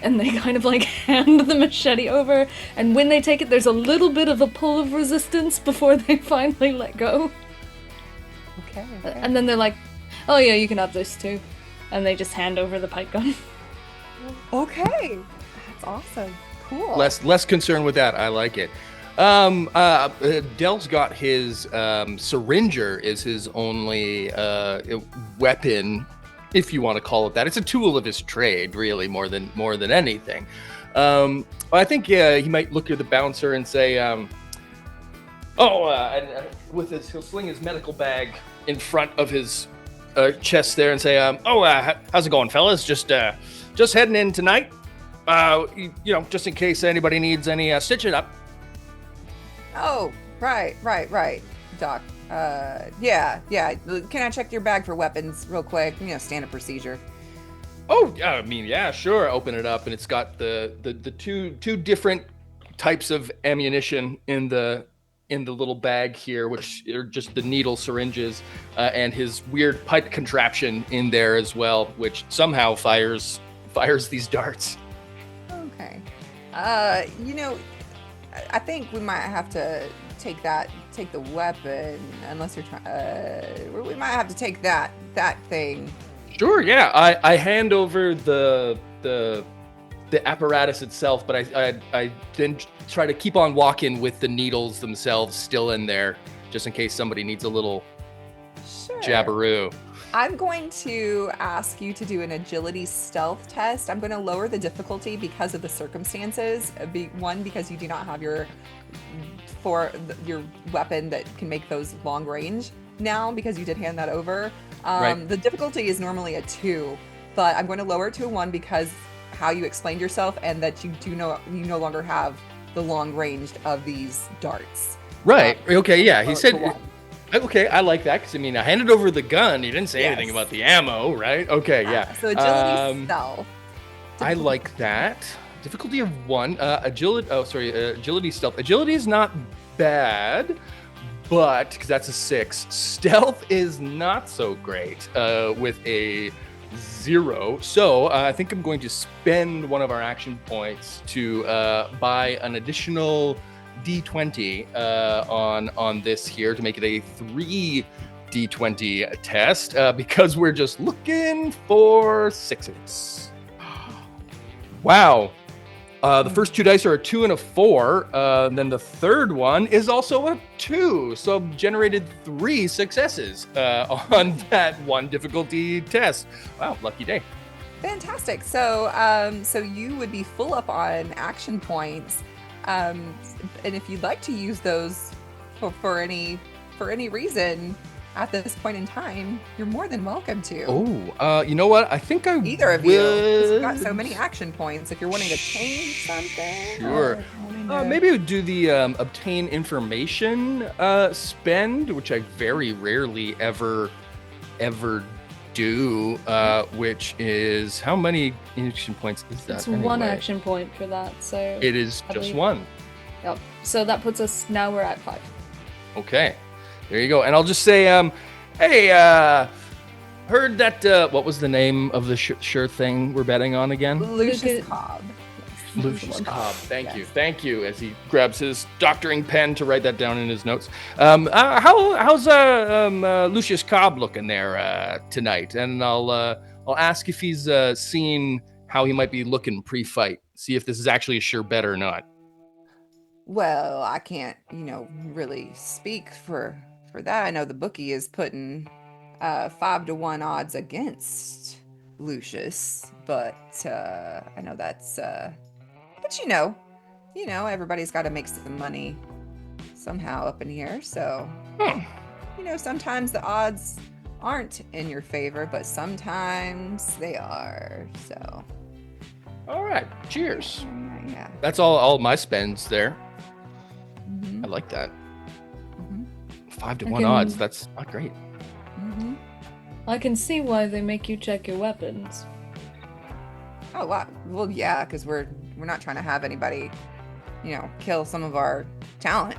And they kind of hand the machete over, and when they take it, there's a little bit of a pull of resistance before they finally let go. Okay. And then they're like, oh yeah, you can have this too. And they just hand over the pipe gun. Okay. That's awesome. Cool. Less concerned with that. I like it. Dell's got his syringer is his only weapon, if you want to call it that. It's a tool of his trade, really, more than anything. I think he might look at the bouncer and say, and with his, he'll sling his medical bag in front of his chest there and say, how's it going, fellas? Just heading in tonight. Just in case anybody needs any stitching up. Oh, right, Doc. Yeah. Can I check your bag for weapons real quick? Standard procedure. Oh, I mean, yeah, sure. Open it up, and it's got the two different types of ammunition in the little bag here, which are just the needle syringes, and his weird pipe contraption in there as well, which somehow fires these darts. Okay. I think we might have to take the weapon, unless you're trying. We might have to take that thing. Sure, yeah. I hand over the apparatus itself, but I then try to keep on walking with the needles themselves still in there, just in case somebody needs a little jabberoo. I'm going to ask you to do an agility stealth test. I'm going to lower the difficulty because of the circumstances. One, because you do not have your weapon that can make those long range now, because you did hand that over. Right. The difficulty is normally a 2, but I'm going to lower it to a 1 because how you explained yourself and that you no longer have the long range of these darts. Right. Okay. Yeah. He said. Okay, I like that because I handed over the gun. He didn't say anything about the ammo, right? Okay, yeah. So agility stealth. I like that. Difficulty of 1. Agility stealth. Agility is not bad, but because that's a 6. Stealth is not so great with a 0. So I think I'm going to spend one of our action points to buy an additional D20 on this here to make it a 3 D20 test because we're just looking for 6s. Wow. The first 2 dice are a 2 and a 4. Then the third one is also a 2. So I've generated 3 successes on that one difficulty test. Wow, lucky day. Fantastic. So, so you would be full up on action points, and if you'd like to use those for any reason at this point in time, you're more than welcome to. Oh, you know what? I think I Either of will... you. 'Cause you've got so many action points. If you're wanting to change something, Sure. Maybe we would do the obtain information spend, which I very rarely ever do, which is how many action points is that? It's one action point for that, so it is just one. Yep. So that puts us now we're at 5. Okay, there you go. And I'll just say, hey, heard that. What was the name of the sure thing we're betting on again? Lucius Cobb. Lucius Cobb. Thank you. As he grabs his doctoring pen to write that down in his notes. How's Lucius Cobb looking there tonight? And I'll ask if he's seen how he might be looking pre-fight. See if this is actually a sure bet or not. Well, I can't, really speak for that. I know the bookie is putting 5-1 odds against Lucius, but I know that's but everybody's got to make some money somehow up in here. So, sometimes the odds aren't in your favor, but sometimes they are. So, all right, cheers. Yeah. That's all my spends there. Mm-hmm. I like that. Mm-hmm. 5-1 odds. That's not great. Mm-hmm. I can see why they make you check your weapons. Oh wow. Well, yeah, because we're not trying to have anybody, kill some of our talent,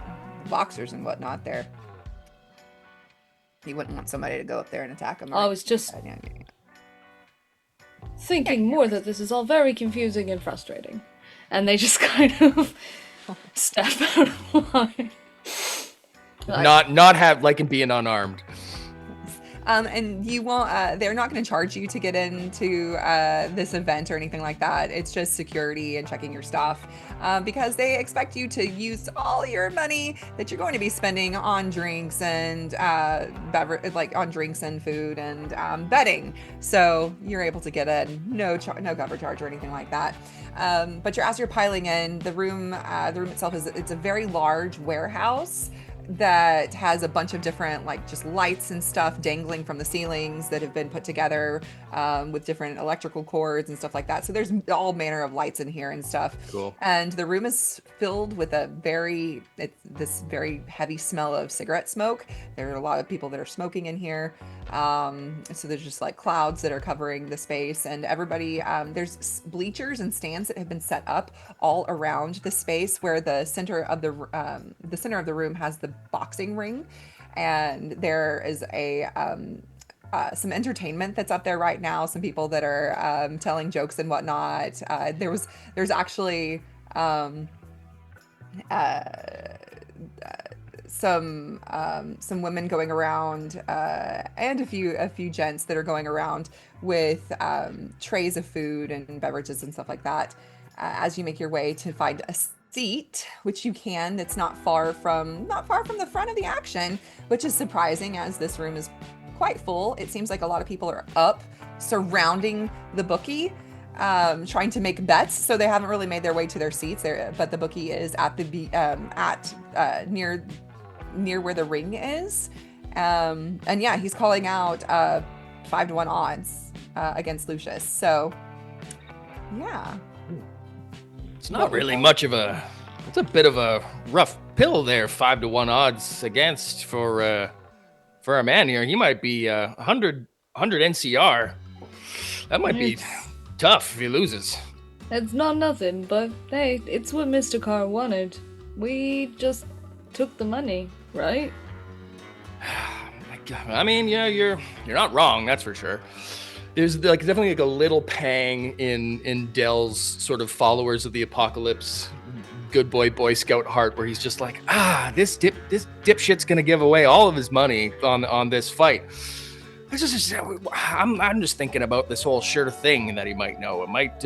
boxers and whatnot. There, you wouldn't want somebody to go up there and attack them. I was just thinking more that this is all very confusing and frustrating, and they just kind of step out of line. Not have like him being unarmed. And you won't. They're not going to charge you to get into this event or anything like that. It's just security and checking your stuff, because they expect you to use all your money that you're going to be spending on drinks and on drinks and food and betting. So you're able to get in, no cover charge or anything like that. But as you're piling in, the room itself it's a very large warehouse that has a bunch of different just lights and stuff dangling from the ceilings that have been put together with different electrical cords and stuff like that. So there's all manner of lights in here and stuff. Cool. And the room is filled with this very heavy smell of cigarette smoke. There are a lot of people that are smoking in here. So there's just clouds that are covering the space, and everybody, there's bleachers and stands that have been set up all around the space, where the center of the room has the boxing ring, and there is some entertainment that's up there right now. Some people that are telling jokes and whatnot. There's actually some women going around and a few gents that are going around with trays of food and beverages and stuff like that. As you make your way to find a seat, which you can, that's not far from the front of the action, which is surprising as this room is quite full. It seems like a lot of people are up surrounding the bookie, trying to make bets, so they haven't really made their way to their seats there. But the bookie is at near where the ring is, and yeah, he's calling out 5-1 odds against Lucius. So yeah. It's not really much of it's a bit of a rough pill there, 5-1 odds against for a man here. He might be 100 NCR. That might be tough if he loses. It's not nothing, but hey, it's what Mr. Carr wanted. We just took the money, right? I mean, yeah, you're not wrong, that's for sure. There's definitely a little pang in Dell's sort of followers of the apocalypse good Boy Scout heart, where he's just like, this dipshit's gonna give away all of his money on this fight. I'm just thinking about this whole sure thing that he might know. It might.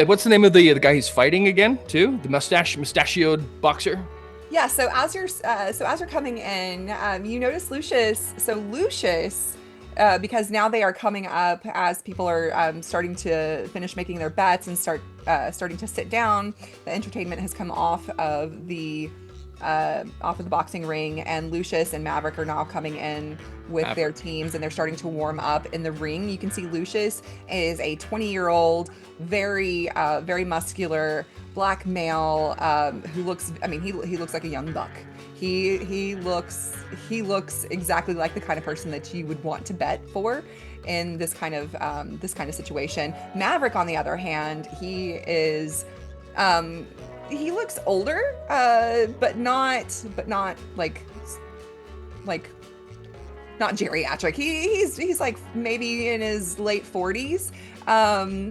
What's the name of the guy he's fighting again? Too, the mustachioed boxer. Yeah. So as you're coming in, you notice Lucius. So Lucius, because now they are coming up as people are starting to finish making their bets and starting to sit down. The entertainment has come off of the boxing ring, and Lucius and Maverick are now coming in with their teams, and they're starting to warm up in the ring. You can see Lucius is a 20-year-old, very muscular black male who looks. I mean, he looks like a young buck. He looks exactly like the kind of person that you would want to bet for in this kind of situation. Maverick, on the other hand, he is. He looks older, but not like not geriatric. He's like maybe in his late 40s.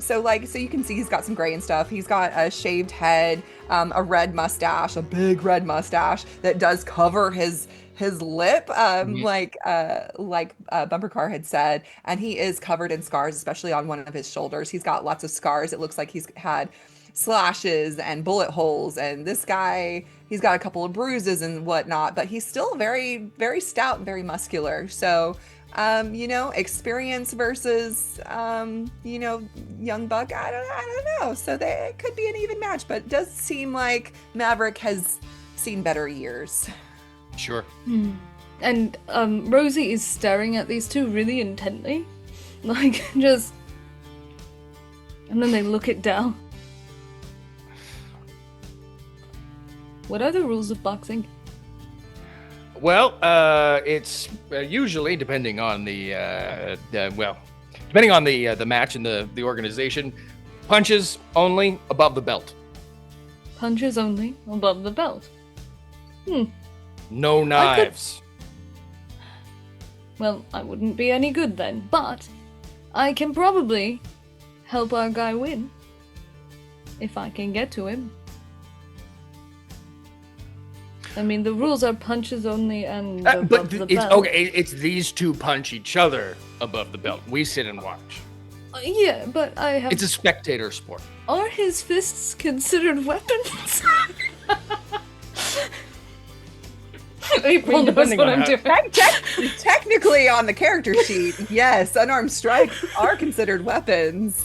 So you can see he's got some gray and stuff. He's got a shaved head, a red mustache, a big red mustache that does cover his lip, like Bumper Car had said, and he is covered in scars, especially on one of his shoulders. He's got lots of scars. It looks like he's had slashes and bullet holes, and this guy, he's got a couple of bruises and whatnot, but he's still very, very stout and very muscular. So experience versus young buck, I don't know. So it could be an even match, but it does seem like Maverick has seen better years. Sure. And Rosy is staring at these two really intently, like just, and then they look it down. What are the rules of boxing? Well, it's usually depending on the match and the organization, punches only above the belt. Punches only above the belt. No knives. Well, I wouldn't be any good then, but I can probably help our guy win if I can get to him. I mean, the rules are punches only and above the belt. Okay, it's these two punch each other above the belt. We sit and watch. Yeah, but I have... It's a spectator sport. Are his fists considered weapons? April knows what I'm doing. Technically, on the character sheet, yes, unarmed strikes are considered weapons,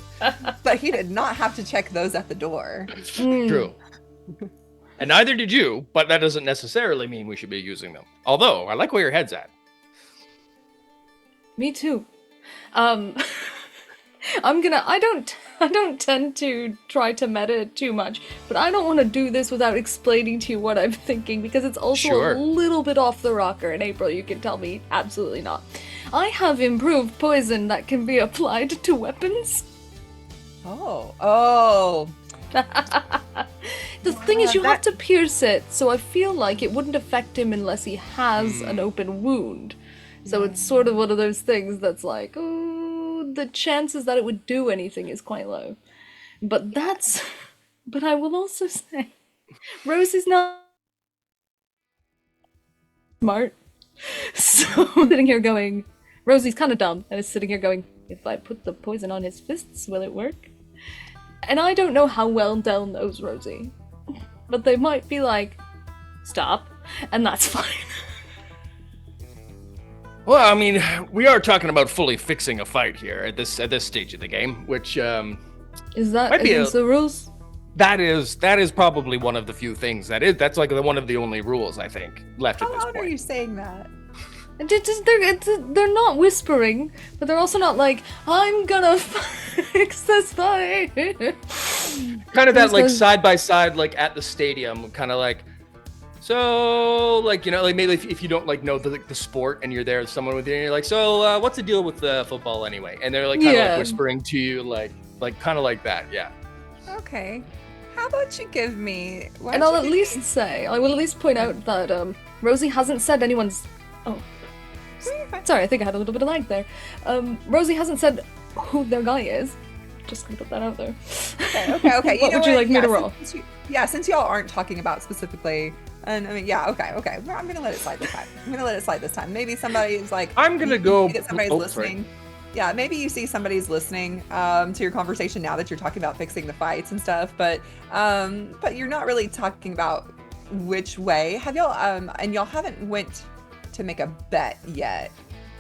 but he did not have to check those at the door. True. And neither did you, but that doesn't necessarily mean we should be using them. Although, I like where your head's at. Me too. I don't tend to try to meta too much, but I don't want to do this without explaining to you what I'm thinking, because it's also a little bit off the rocker. In April, you can tell me absolutely not. I have improved poison that can be applied to weapons. Oh. The thing is, you have to pierce it, so I feel like it wouldn't affect him unless he has an open wound. So it's sort of one of those things that's like, oh, the chances that it would do anything is quite low. But I will also say, Rosy's not smart. So I'm sitting here going, Rosy's kind of dumb, and is sitting here going, if I put the poison on his fists, will it work? And I don't know how well Dell knows Rosy, but they might be like, stop, and that's fine. Well, I mean, we are talking about fully fixing a fight here at this stage of the game, which is that against the rules? That is probably one of the few things that's like one of the only rules I think left at this point. How are you saying that? They're not whispering, but they're also not like, I'm gonna fix this fight. Kind of that like side by side, like at the stadium, kind of like, so like, like maybe if you don't like know the sport and you're there with someone with you and you're like, so what's the deal with football anyway? And they're like kind of like whispering to you, like kind of like that, yeah. Okay. How about you give me? And I will at least point out that Rosy hasn't said anyone's. Oh. Sorry, I think I had a little bit of lag there. Rosy hasn't said who their guy is, Just gonna put that out there. Okay. What would you like me to roll? Since y'all aren't talking about specifically, and I mean, yeah, okay. Well, I'm gonna let it slide this time. Maybe somebody is like, I'm gonna you go. see that somebody's listening. Sorry. Yeah, maybe you see somebody's listening to your conversation now that you're talking about fixing the fights and stuff, but you're not really talking about which way. Have y'all and y'all haven't went to make a bet yet.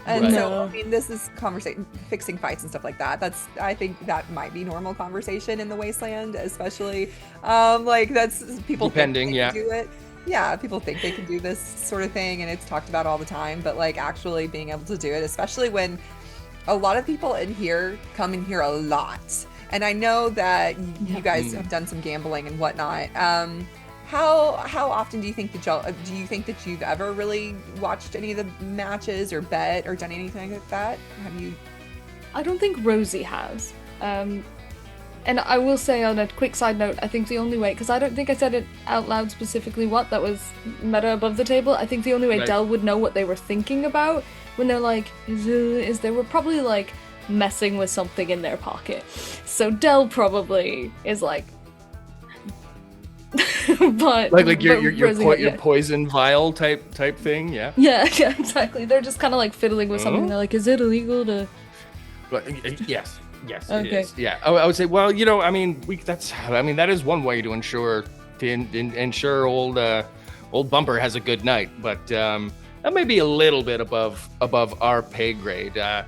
And Right. so, No. I mean, this is conversation, fixing fights and stuff like that. I think that might be normal conversation in the Wasteland, especially, like that's people Depending, think they yeah. can do it. Yeah, people think they can do this sort of thing, and it's talked about all the time. But like actually being able to do it, especially when a lot of people in here come in here a lot, and I know that you guys have done some gambling and whatnot. How often do you think that you've ever really watched any of the matches or bet or done anything like that? Have you? I don't think Rosy has. And I will say on a quick side note, I think the only way, because I don't think I said it out loud specifically what that was meta above the table. I think the only way Right. Dell would know what they were thinking about when they're like, is they were probably like messing with something in their pocket. So Dell probably is like, but Like your Rosy, your poison vial type thing, yeah. yeah, exactly. They're just kind of like fiddling with something. Oh. They're like, is it illegal to? But yes, it Okay. is. Yeah, I would say. Well, I mean, that is one way to ensure old Bumper has a good night, but that may be a little bit above our pay grade. I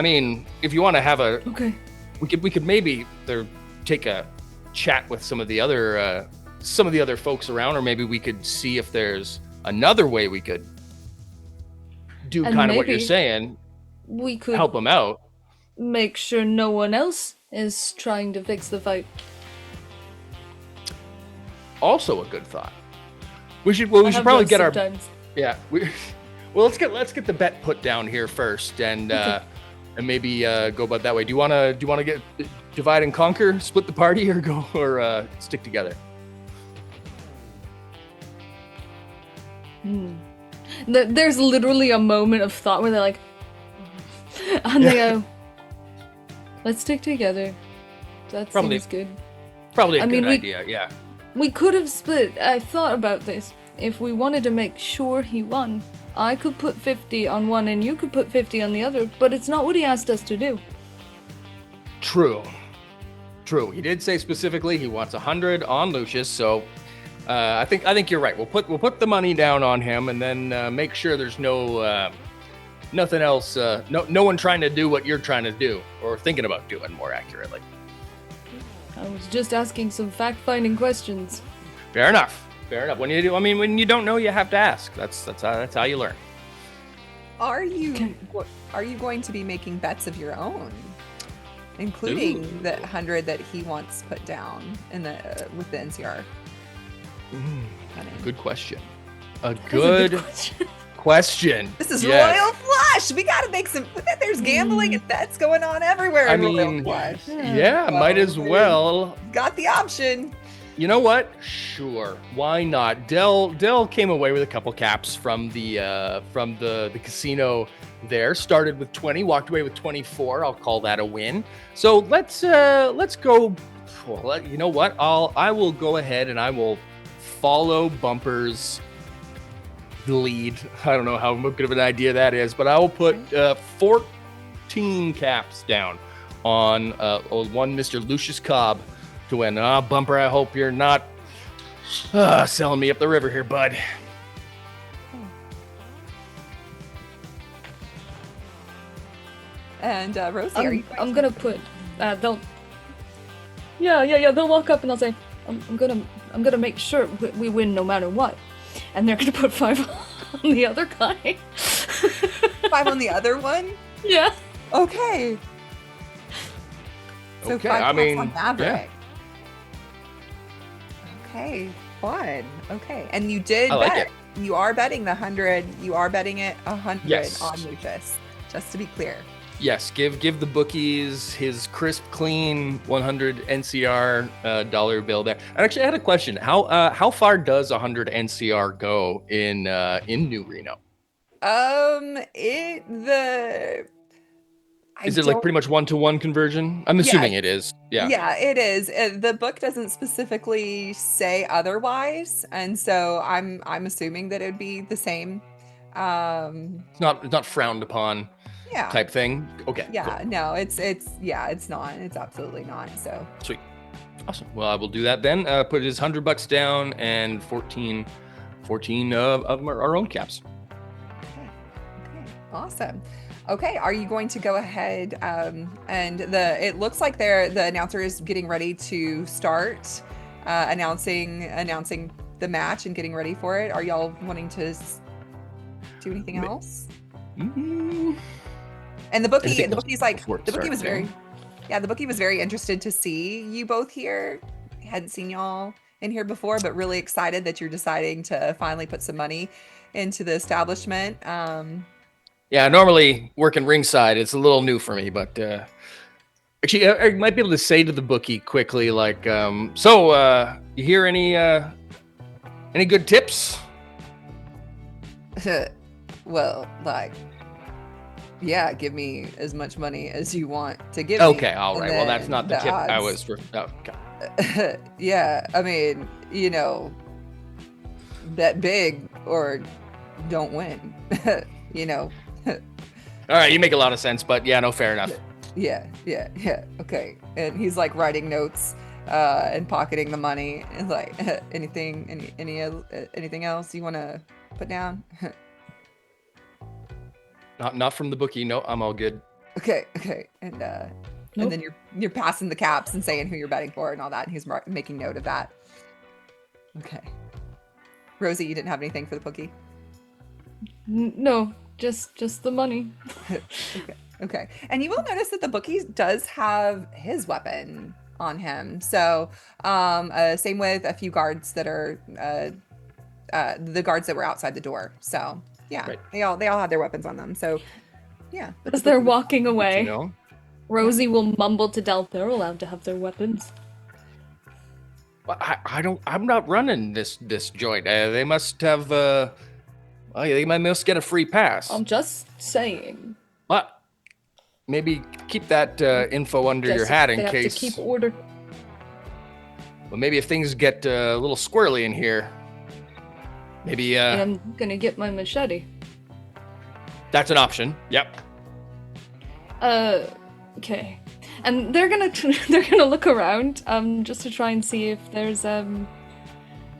mean, if you want to have Okay. we could maybe take a chat with some of the other folks around, or maybe we could see if there's another way we could do And kind of what you're maybe saying, We could help them out. make sure no one else is trying to fix the fight. Also a good thought. We should I have probably those get our sometimes. well, let's get the bet put down here first, and Okay. and maybe go about that way. Do you want to get divide and conquer, split the party, or stick together? There's literally a moment of thought where they're like, and they go, "Let's stick together." That Probably. seems good. Probably a I good mean, we- idea. Yeah. We could have split. I thought about this. If we wanted to make sure he won, I could put 50 on one and you could put 50 on the other, but it's not what he asked us to do. True. He did say specifically he wants 100 on Lucius, so I think you're right. We'll put the money down on him, and then make sure there's nothing else. No one trying to do what you're trying to do, or thinking about doing, more accurately. I was just asking some fact-finding questions. Fair enough. When you don't know, you have to ask. That's how you learn. Are you going to be making bets of your own, including Ooh. the 100 that he wants put down in the with the NCR? Good question. A That's a good question. question. This is Yes. Royal Flush. We got to make some. There's gambling and bets going on everywhere. I in Royal mean, Flush. yeah, might as well. Got the option. You know what? Sure, why not? Dell came away with a couple caps from the casino. There started with 20, walked away with 24. I'll call that a win. So let's go. Well, you know what? I will go ahead and I will follow Bumper's lead. I don't know how good of an idea that is, but I will put 14 caps down on one Mr. Lucius Cobb to win. Bumper, I hope you're not selling me up the river here, bud. And Rosie, are you? I'm gonna put. They'll. Yeah. They'll walk up and they'll say, "I'm gonna make sure we win no matter what," and they're gonna put 5 on the other guy. 5 on the other one. Yeah. Okay. So Okay, 5 I points mean, on Maverick. yeah. Okay, fun. Okay, and you did I like bet. it. You are betting the 100. You are betting it 100 Yes. on Lucius. Just to be clear. Yes, give the bookies his crisp, clean 100 NCR dollar bill there. And actually, I had a question. How far does 100 NCR go in New Reno? I Is it like don't. pretty much 1-to-1 conversion? I'm Yeah, assuming it is. Yeah. yeah, it is. The book doesn't specifically say otherwise, and so I'm assuming that it would be the same. It's not frowned upon Yeah, type thing. Okay, cool. yeah, no, it's yeah, it's not. It's absolutely not. So Sweet. Awesome. Well, I will do that then. Put his $100 down and 14 of our own caps. okay, okay, awesome. Okay, are you going to go ahead and it looks like the announcer is getting ready to start announcing the match and getting ready for it. Are y'all wanting to do anything else? Mm-hmm. And the bookie's like before it the bookie was starts, very yeah, the bookie was very interested to see you both here. Hadn't seen y'all in here before, but really excited that you're deciding to finally put some money into the establishment. Yeah, normally working ringside, it's a little new for me, but actually, I might be able to say to the bookie quickly, like, you hear any good tips? Well, like, yeah, give me as much money as you want to give me. Okay, all And right. Well, that's then not the tip I odds. was. Okay. Yeah, I mean, bet big or don't win. you know. All right, you make a lot of sense, but yeah, no, fair enough. Yeah. Okay. And he's like writing notes and pocketing the money and like anything else you want to put down? Not from the bookie. No, I'm all good. Okay. And Nope. and then you're passing the caps and saying who you're betting for and all that, and he's making note of that. Okay. Rosie, you didn't have anything for the bookie? No, just the money. Okay. And you will notice that the bookie does have his weapon on him. So, same with a few guards that are the guards that were outside the door. So, yeah, Right. they all had their weapons on them. So, yeah. But As they're walking You away, know? Rosie will mumble to Del, they're allowed to have their weapons. Well, I'm not running this joint. They must have. They must get a free pass. I'm just saying. But maybe keep that info under your Just hat they in have case. to keep order. Well, maybe if things get a little squirrely in here, maybe And I'm gonna get my machete. that's an option. Yep. Okay. And they're gonna look around, just to try and see if there's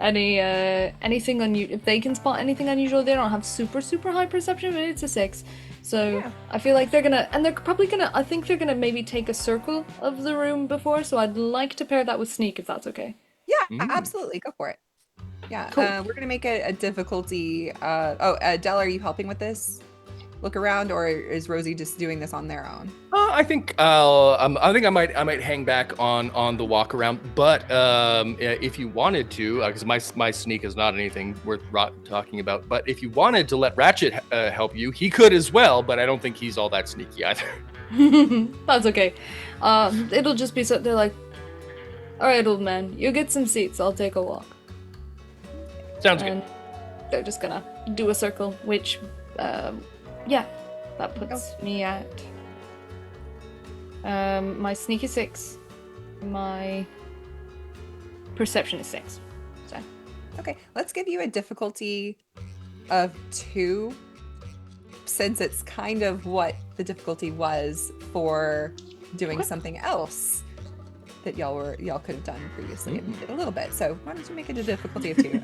anything if they can spot anything unusual. They don't have super high perception, but it's a 6. So Yeah. I feel like they're probably gonna, I think they're gonna maybe take a circle of the room before, so I'd like to pair that with sneak if that's okay. Yeah, absolutely. Go for it. Yeah. Cool. We're going to make a difficulty. Dell, are you helping with this? Look around, or is Rosie just doing this on their own? I think I might hang back on the walk around, but if you wanted to, because my sneak is not anything worth talking about. But if you wanted to let Ratchet help you, he could as well. But I don't think he's all that sneaky either. That's okay. It'll just be so they're like, all right, old man, you get some seats. I'll take a walk. Sounds good. And they're just gonna do a circle, which, yeah, that puts me at my sneak is 6, my perception is 6. So Okay, let's give you a difficulty of 2, since it's kind of what the difficulty was for doing something else that y'all could have done previously, and you did a little bit. So why don't you make it a difficulty of 2?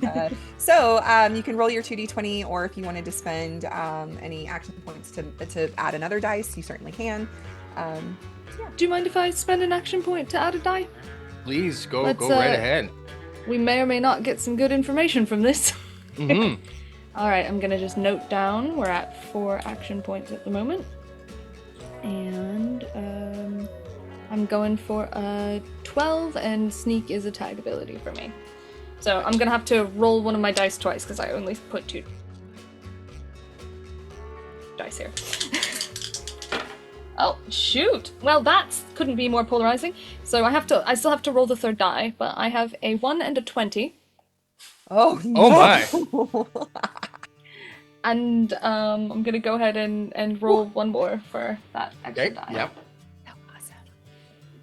So you can roll your 2d20, or if you wanted to spend any action points to add another dice, you certainly can. do you mind if I spend an action point to add a die? Please go Let's, right ahead. We may or may not get some good information from this. Mm-hmm. All right, I'm gonna just note down we're at 4 action points at the moment, and I'm going for a 12, and sneak is a tag ability for me. So I'm gonna have to roll one of my dice twice because I only put 2 dice here. Oh shoot! Well, that couldn't be more polarizing. So I still have to roll the third die, but I have a 1 and a 20. Oh Oh my! And I'm gonna go ahead and roll one more for that extra Okay. die. Yep.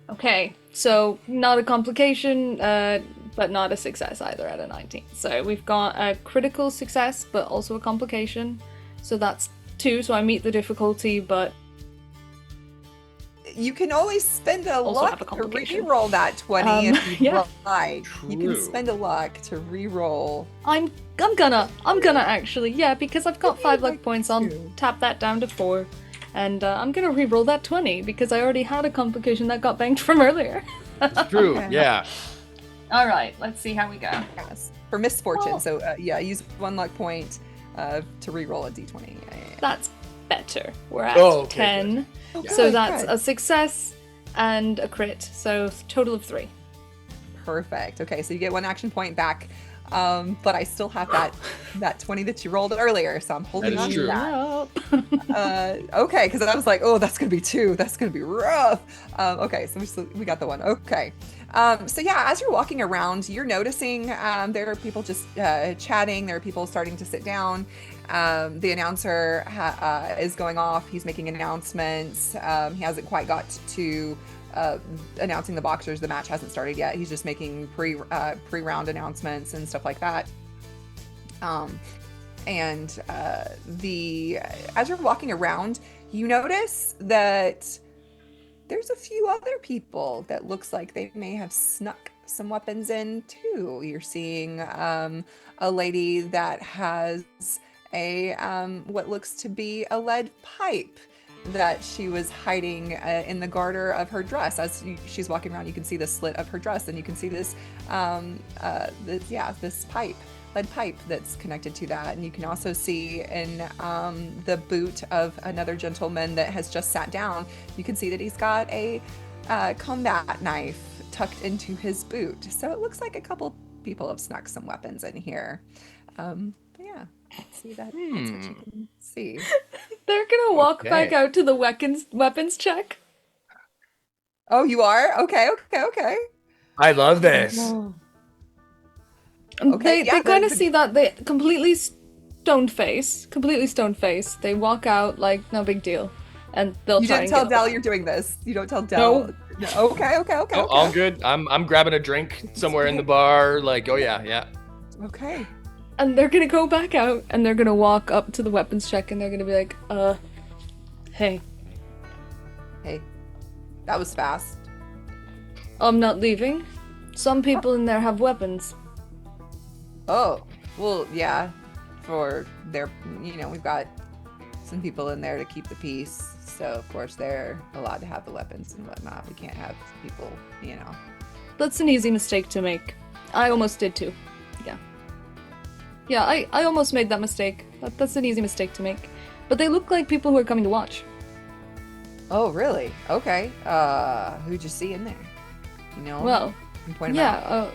Okay, so not a complication, but not a success either at a 19. So we've got a critical success, but also a complication. So that's 2, so I meet the difficulty, but You can always spend a Also have luck a to complication. re-roll that 20 if you Yeah. like. You can True. spend a luck to re-roll. I'm gonna actually, yeah, because I've got 5 luck like points, I'll to. tap that down to 4. And I'm gonna re-roll that 20 because I already had a complication that got banked from earlier. It's true. Okay. Yeah. All right, let's see how we go. Yes. For misfortune. Oh. So yeah, use 1 luck point to re-roll a d20. Yeah. That's better. We're at Oh, okay, 10. Oh, So good, that's good. a success and a crit. So total of 3. Perfect. Okay, so you get 1 action point back. But I still have that 20 that you rolled earlier, so I'm holding That on is to true. that. Okay, because I was like, oh, that's gonna be 2. That's gonna be rough. Okay, so we got the 1. Okay. So yeah, as you're walking around, you're noticing there are people just chatting. There are people starting to sit down. The announcer is going off. He's making announcements. He hasn't quite got to announcing the boxers. The match hasn't started yet. He's just making pre-round announcements and stuff like that. And as you're walking around, you notice that there's a few other people that looks like they may have snuck some weapons in too. You're seeing a lady that has a what looks to be a lead pipe that she was hiding in the garter of her dress. As she's walking around, you can see the slit of her dress, and you can see this this pipe, lead pipe that's connected to that. And you can also see in the boot of another gentleman that has just sat down, you can see that he's got a combat knife tucked into his boot. So it looks like a couple people have snuck some weapons in here. But yeah, see that? That's what you can see. They're gonna walk back Okay. out to the weapons check. Oh, you are? Okay, okay, okay. I love this. Okay, yeah, They kind of the- see that they completely stone face. They walk out like no big deal, and they'll You try didn't and tell get Dell away. you're doing this. You don't tell Dell. No. Okay, okay, okay, Oh, okay. all good. I'm grabbing a drink somewhere in the bar. Like, oh yeah, yeah. Okay. And they're gonna go back out, and they're gonna walk up to the weapons check, and they're gonna be like, hey, Hey, that was fast. I'm not leaving. Some people in there have weapons. Oh, well, yeah. For their, we've got some people in there to keep the peace. So, of course, they're allowed to have the weapons and whatnot. We can't have people, That's an easy mistake to make. I almost did too. Yeah. Yeah, I almost made that mistake. That's an easy mistake to make. But they look like people who are coming to watch. Oh, really? Okay. Who'd you see in there? Well, You point 'em out. yeah,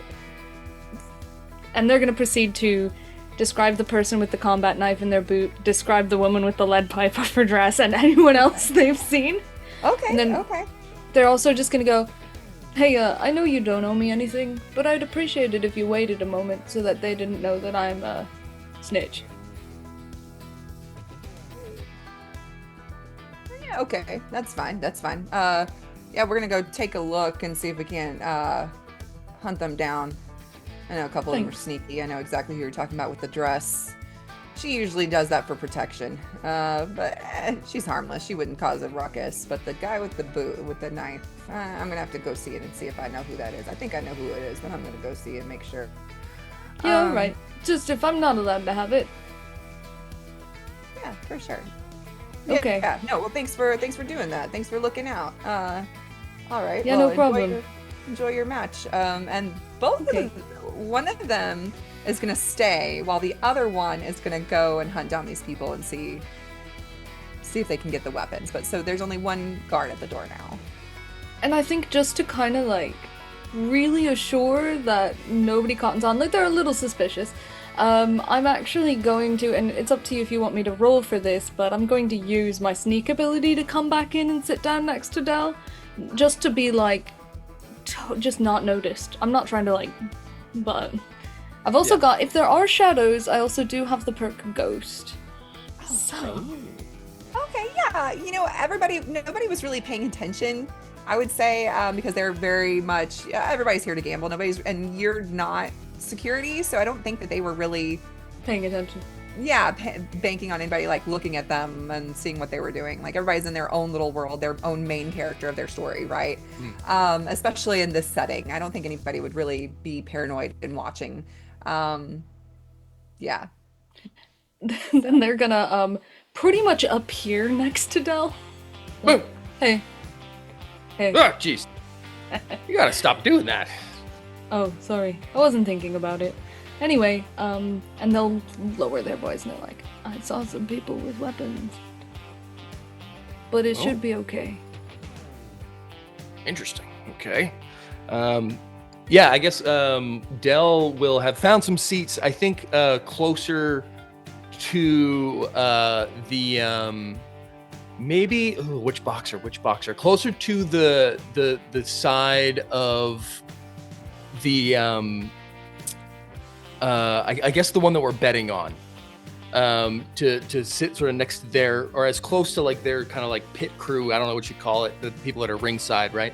and they're gonna proceed to describe the person with the combat knife in their boot, describe the woman with the lead pipe off her dress, and anyone else they've seen. Okay, and then- okay. They're also just gonna go, hey, I know you don't owe me anything, but I'd appreciate it if you waited a moment so that they didn't know that I'm a snitch. Yeah, okay. That's fine. That's fine. Yeah, we're gonna go take a look and see if we can hunt them down. I know a couple of them are Thanks. sneaky. I know exactly who you're talking about with the dress. She usually does that for protection. But she's harmless. She wouldn't cause a ruckus. But the guy with the boot, with the knife, I'm gonna have to go see it and see if I know who that is. I think I know who it is, but I'm gonna go see it and make sure. Yeah, Um, right. Just if I'm not allowed to have it. Yeah, for sure. Okay. Yeah. No. Well, thanks for doing that. Thanks for looking out. All right. Yeah, well, no problem. Enjoy your match. And both Okay. of them, one of them is gonna stay, while the other one is gonna go and hunt down these people and see if they can get the weapons. But so there's only one guard at the door now. And I think just to kind of like really assure that nobody cottons on, like they're a little suspicious, I'm actually going to, and it's up to you if you want me to roll for this, but I'm going to use my sneak ability to come back in and sit down next to Dell, just to be like, just not noticed. I'm not trying to like, but I've also Yeah. got, if there are shadows, I also do have the perk Ghost. So, Okay, yeah. Nobody was really paying attention, I would say, because they're very much, everybody's here to gamble. And you're not security, so I don't think that they were really, paying attention. yeah, banking on anybody like looking at them and seeing what they were doing. Like everybody's in their own little world, their own main character of their story, right? Especially in this setting. I don't think anybody would really be paranoid in watching. Um, yeah. Then they're gonna pretty much appear next to Dell. Boom. Hey. Hey. Oh, jeez. You gotta stop doing that. Oh, sorry. I wasn't thinking about it. Anyway, and they'll lower their voice and they're like, I saw some people with weapons. But it should be okay. Interesting. Okay. Yeah, I guess Dell will have found some seats, I think, closer to the maybe which boxer closer to the side of the I guess the one that we're betting on, to sit sort of next to their, or as close to like their kind of like pit crew, I don't know what you call it, the people that are ringside, right?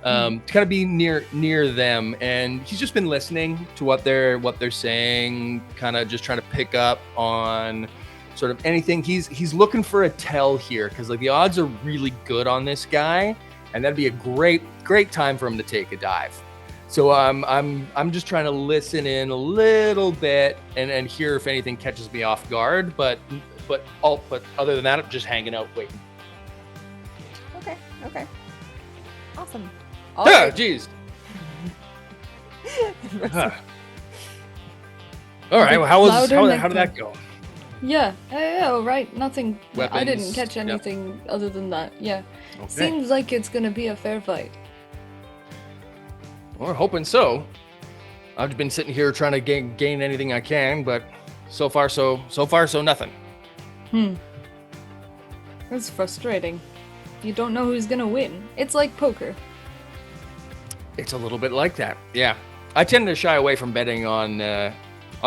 To kind of be near them. And he's just been listening to what they're saying, kind of just trying to pick up on sort of anything. He's looking for a tell here, because like the odds are really good on this guy, and that'd be a great time for him to take a dive. So I'm just trying to listen in a little bit and hear if anything catches me off guard, but other than that, I'm just hanging out waiting. Okay. Awesome. Ah, jeez. All right. Well, how did that go? Yeah, right. Nothing. I Weapons, didn't catch yep. anything other than that. Yeah. Okay. Seems like it's gonna be a fair fight. We're hoping so. I've been sitting here trying to gain anything I can, but so far so nothing. That's frustrating. You don't know who's gonna win. It's like poker. It's a little bit like that. Yeah. I tend to shy away from betting on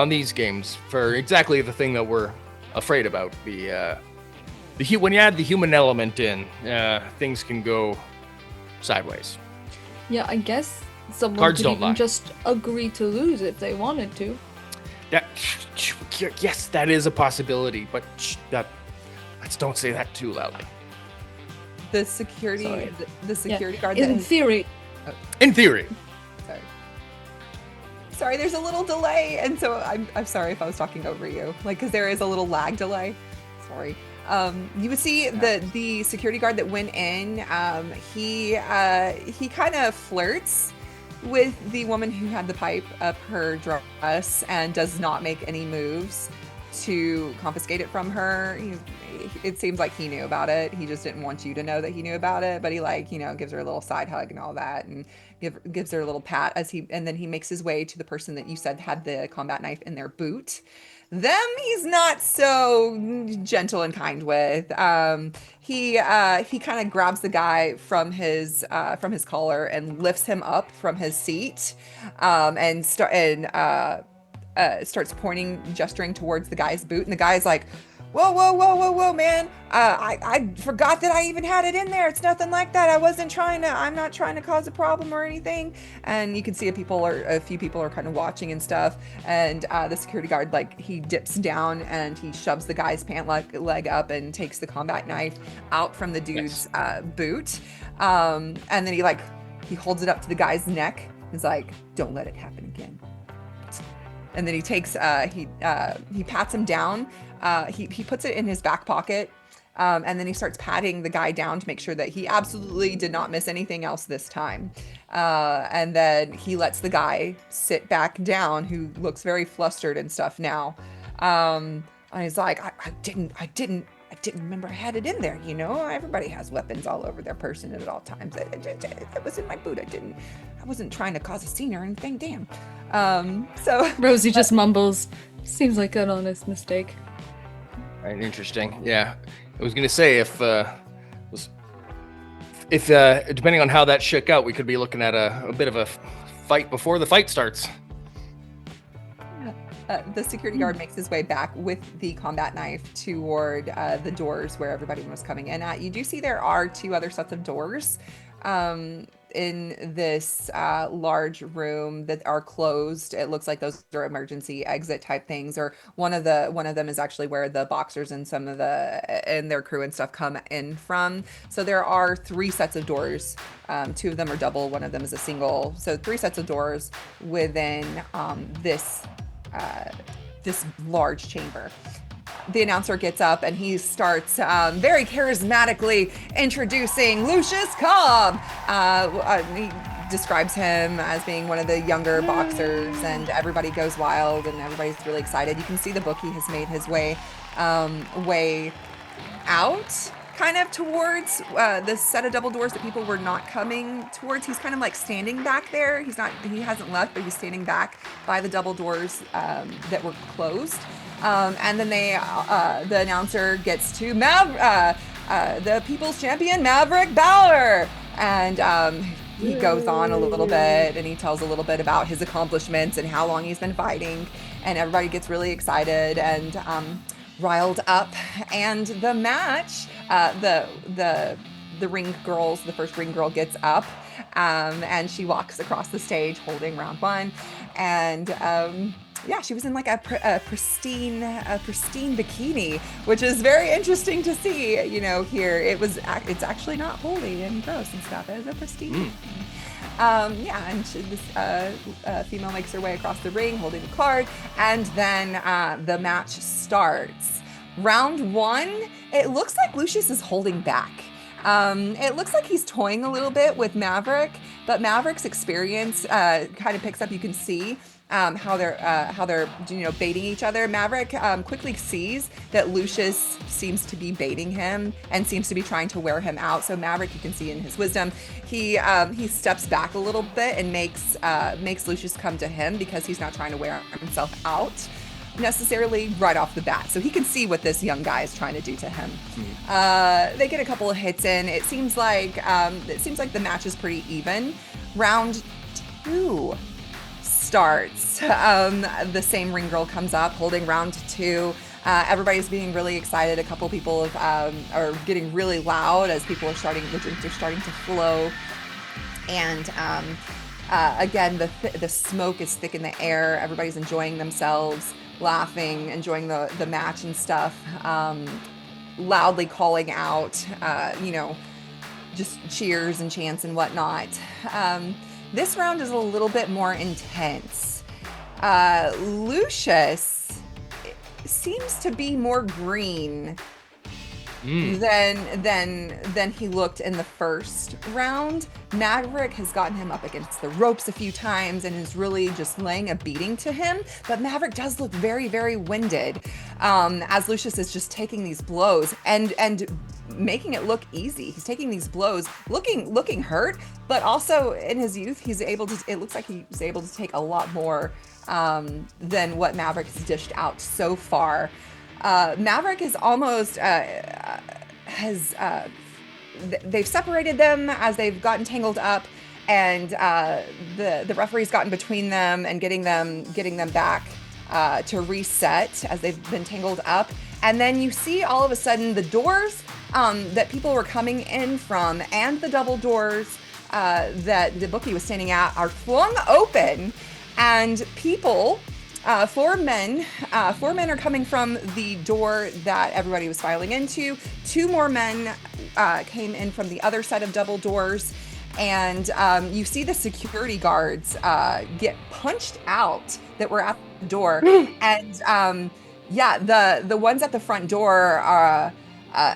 these games for exactly the thing that we're afraid about. When you add the human element in, things can go sideways. Yeah, I guess someone Cards could don't even lie. just agree to lose if they wanted to. Yes, that is a possibility, but let's don't say that too loudly. The security, Sorry. the security guard. In theory. In theory. Sorry, there's a little delay, and so I'm sorry if I was talking over you, like, because there is a little lag delay. Sorry. You would see the security guard that went in. He kind of flirts with the woman who had the pipe up her dress and does not make any moves to confiscate it from her. It seems like he knew about it. He just didn't want you to know that he knew about it. But he gives her a little side hug and all that, and gives her a little pat and then he makes his way to the person that you said had the combat knife in their boot. Them he's not so gentle and kind with. He kind of grabs the guy from his collar and lifts him up from his seat, and starts gesturing towards the guy's boot, and the guy's like, whoa, man. I forgot that I even had it in there. It's nothing like that. I'm not trying to cause a problem or anything. And you can see a few people are kind of watching and stuff. And the security guard, he dips down and he shoves the guy's pant leg up and takes the combat knife out from the dude's boot. And then he holds it up to the guy's neck. He's like, don't let it happen again. And then he takes, he pats him down. He puts it in his back pocket, and then he starts patting the guy down to make sure that he absolutely did not miss anything else this time. And then he lets the guy sit back down, who looks very flustered and stuff now. And he's like, I didn't remember I had it in there. Everybody has weapons all over their person at all times. It was in my boot. I wasn't trying to cause a scene or anything. Damn. So Rosy just mumbles, seems like an honest mistake. Right, interesting. Yeah, I was gonna say if depending on how that shook out, we could be looking at a bit of a fight before the fight starts. the security guard makes his way back with the combat knife toward the doors where everybody was coming in at. You do see there are 2 other sets of doors in this large room that are closed. It looks like those are emergency exit type things, or one of them is actually where the boxers and some of their crew and stuff come in from. So there are 3 sets of doors. 2 of them are double, one of them is a single. So 3 sets of doors within this large chamber. The announcer gets up and he starts very charismatically introducing Lucius Cobb. He describes him as being one of the younger boxers, and everybody goes wild and everybody's really excited. You can see the bookie has made his way out kind of towards the set of double doors that people were not coming towards. He's kind of like standing back there. He hasn't left, but he's standing back by the double doors that were closed. And then the announcer gets to the People's Champion, Maverick Bauer. And he goes on a little bit and he tells a little bit about his accomplishments and how long he's been fighting. And everybody gets really excited and riled up. And the match, the ring girls, the first ring girl gets up and she walks across the stage holding round 1. And yeah, she was in like a pristine bikini, which is very interesting to see. You know, here it's actually not holy and gross and stuff. It's a pristine. Yeah, and this female makes her way across the ring holding the card, and then the match starts. Round 1, it looks like Lucius is holding back. It looks like he's toying a little bit with Maverick, but Maverick's experience kind of picks up. You can see how they're baiting each other. Maverick quickly sees that Lucius seems to be baiting him and seems to be trying to wear him out. So Maverick, you can see in his wisdom, he steps back a little bit and makes Lucius come to him because he's not trying to wear himself out necessarily right off the bat. So he can see what this young guy is trying to do to him. They get a couple of hits in. It seems like the match is pretty even. Round 2 starts. The same ring girl comes up holding round 2. Everybody's being really excited. A couple people are getting really loud as the drinks are starting to flow. And again, the smoke is thick in the air. Everybody's enjoying themselves, laughing, enjoying the match and stuff, loudly calling out, just cheers and chants and whatnot. This round is a little bit more intense. Lucius seems to be more green than he looked in the first round. Maverick has gotten him up against the ropes a few times and is really just laying a beating to him. But Maverick does look very, very winded as Lucius is just taking these blows and making it look easy. He's taking these blows, looking hurt, but also in his youth, it looks like he's able to take a lot more than what Maverick has dished out so far. Maverick is almost they've separated them as they've gotten tangled up, and the referee's gotten between them and getting them back to reset as they've been tangled up. And then you see all of a sudden the doors that people were coming in from and the double doors that the bookie was standing at are flung open, and people, 4 men are coming from the door that everybody was filing into. 2 more men came in from the other set of double doors, and you see the security guards get punched out that were at the door. And the ones at the front door are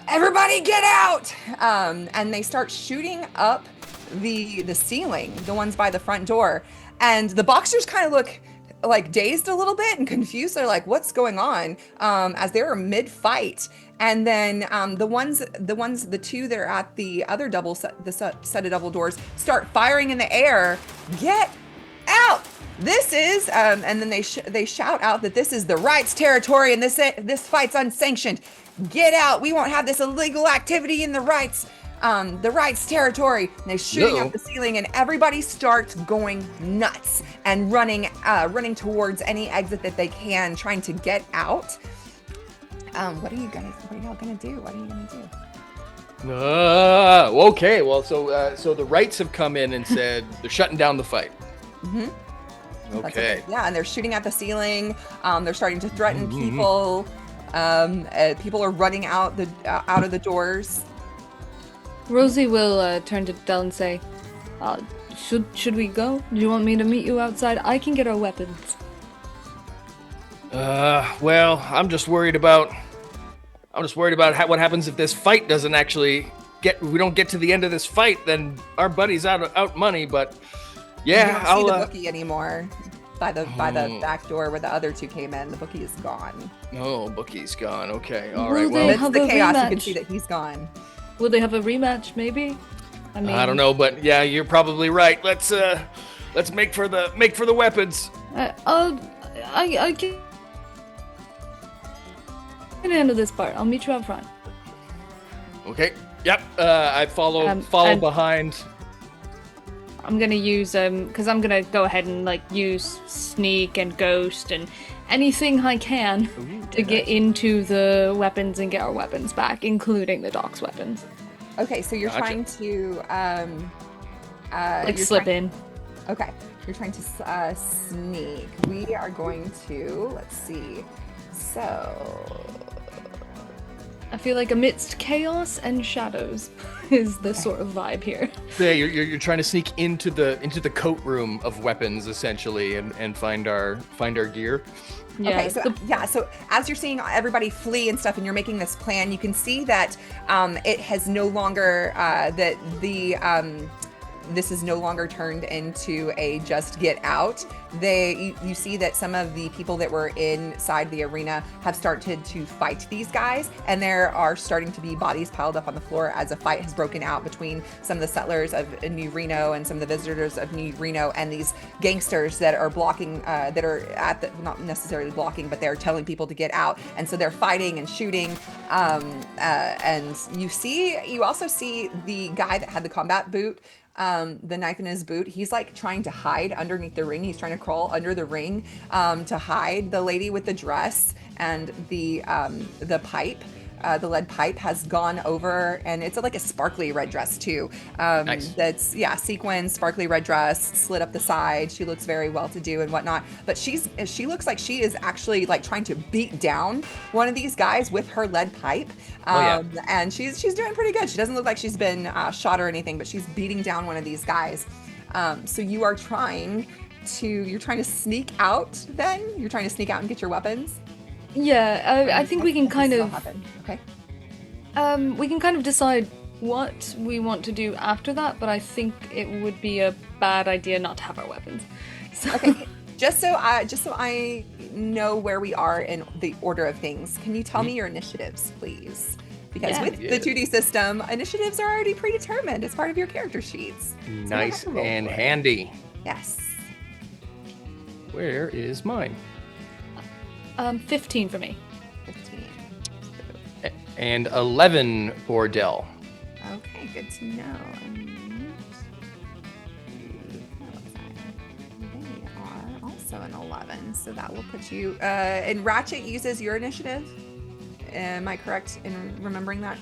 everybody get out, and they start shooting up the ceiling, the ones by the front door, and the boxers kind of look like dazed a little bit and confused. They're like, what's going on? As they were mid-fight. And then the 2 that are at the other set of double doors start firing in the air. Get out! This is, and then they shout out that this is the Rights territory and this fight's unsanctioned. Get out! We won't have this illegal activity in the Rights. the right's territory. And they're shooting Uh-oh. up the ceiling, and everybody starts going nuts and running towards any exit that they can, trying to get out. What are y'all gonna do? What are you gonna do? Okay, well, so the rights have come in and said they're shutting down the fight. Mm-hmm. Okay. Yeah, and they're shooting at the ceiling. They're starting to threaten people. People are running out of the doors. Rosie will turn to Dell and say, should we go? Do you want me to meet you outside? I can get our weapons. Well, I'm just worried about what happens if this fight doesn't actually we don't get to the end of this fight, then our buddy's out money, but yeah, You don't see the bookie anymore by the back door where the other two came in. The bookie is gone. Oh, bookie's gone. Okay. All Will right. they Well, have Amidst the a chaos, you rematch? can see that he's gone. Will they have a rematch, maybe? I don't know, but yeah, you're probably right. Let's make for the weapons. I can handle this part. I'll meet you out front. Okay. Yep. I follow and- behind. I'm gonna use because I'm gonna go ahead and use sneak and ghost and anything I can to get into the weapons and get our weapons back, including the doc's weapons. Okay, so you're Gotcha. trying to Slip in. Okay, you're trying to sneak. We are going to, let's see. So, I feel like amidst chaos and shadows is the sort of vibe here. Yeah, you're trying to sneak into the coat room of weapons essentially, and find our gear. Yeah. okay, so as you're seeing everybody flee and stuff, and you're making this plan, you can see that it has no longer this is no longer turned into a just get out. You see that some of the people that were inside the arena have started to fight these guys, and there are starting to be bodies piled up on the floor as a fight has broken out between some of the settlers of New Reno and some of the visitors of New Reno and these gangsters that are blocking, that are not necessarily blocking, but they're telling people to get out, and so they're fighting and shooting. And you also see the guy that had the combat boot, the knife in his boot. He's trying to hide underneath the ring. He's trying to crawl under the ring to hide. The lady with the dress and the pipe, the lead pipe, has gone over, and it's like a sparkly red dress too. Nice. That's sequin, sparkly red dress, slit up the side. She looks very well to do and whatnot, but she looks like she is actually trying to beat down one of these guys with her lead pipe. And she's doing pretty good. She doesn't look like she's been shot or anything, but she's beating down one of these guys. So you're trying to sneak out. Then you're trying to sneak out and get your weapons. Yeah, I think we can kind of Okay. we can kind of decide what we want to do after that, but I think it would be a bad idea not to have our weapons. So Okay. Just so I know where we are in the order of things, can you tell me your initiatives, please? Because with the 2D system, initiatives are already predetermined as part of your character sheets. So you don't have Nice to roll and for it. handy. Yes. Where is mine? 15 for me. 15. And 11 for Dell. Okay, good to know. They are also an 11, so that will put you. And Ratchet uses your initiative. Am I correct in remembering that?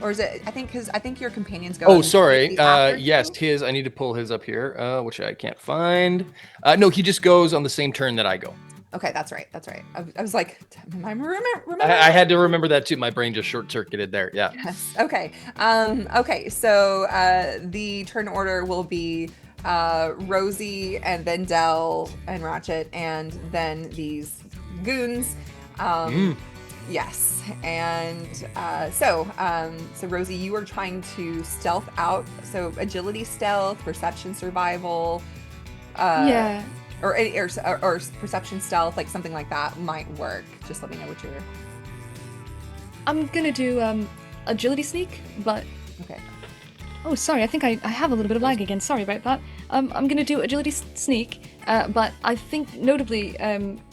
Or is it? I think your companions go. Oh, sorry. after Yes, you? I need to pull his up here, which I can't find. No, he just goes on the same turn that I go. Okay, that's right. I was like, am I remember? I had to remember that too. My brain just short-circuited there. Yeah. Yes. Okay. Okay. So the turn order will be Rosy, and then Dell and Ratchet, and then these goons. Yes. And so Rosy, you are trying to stealth out. So agility, stealth, perception, survival. Yeah. Or perception, stealth, like something like that might work. Just let me know what you're. I'm gonna do agility sneak, but Okay. oh, sorry, I think I have a little bit of lag again. Sorry about that. I'm gonna do agility sneak, but I think notably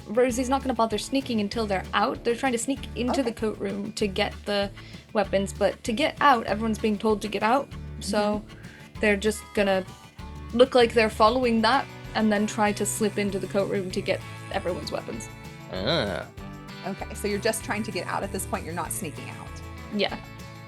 Rosie's not going to bother sneaking until they're out. They're trying to sneak into the Okay. coat room to get the weapons, but to get out, everyone's being told to get out. So they're just going to look like they're following that and then try to slip into the coat room to get everyone's weapons. Ah. Okay, so you're just trying to get out at this point. You're not sneaking out. Yeah.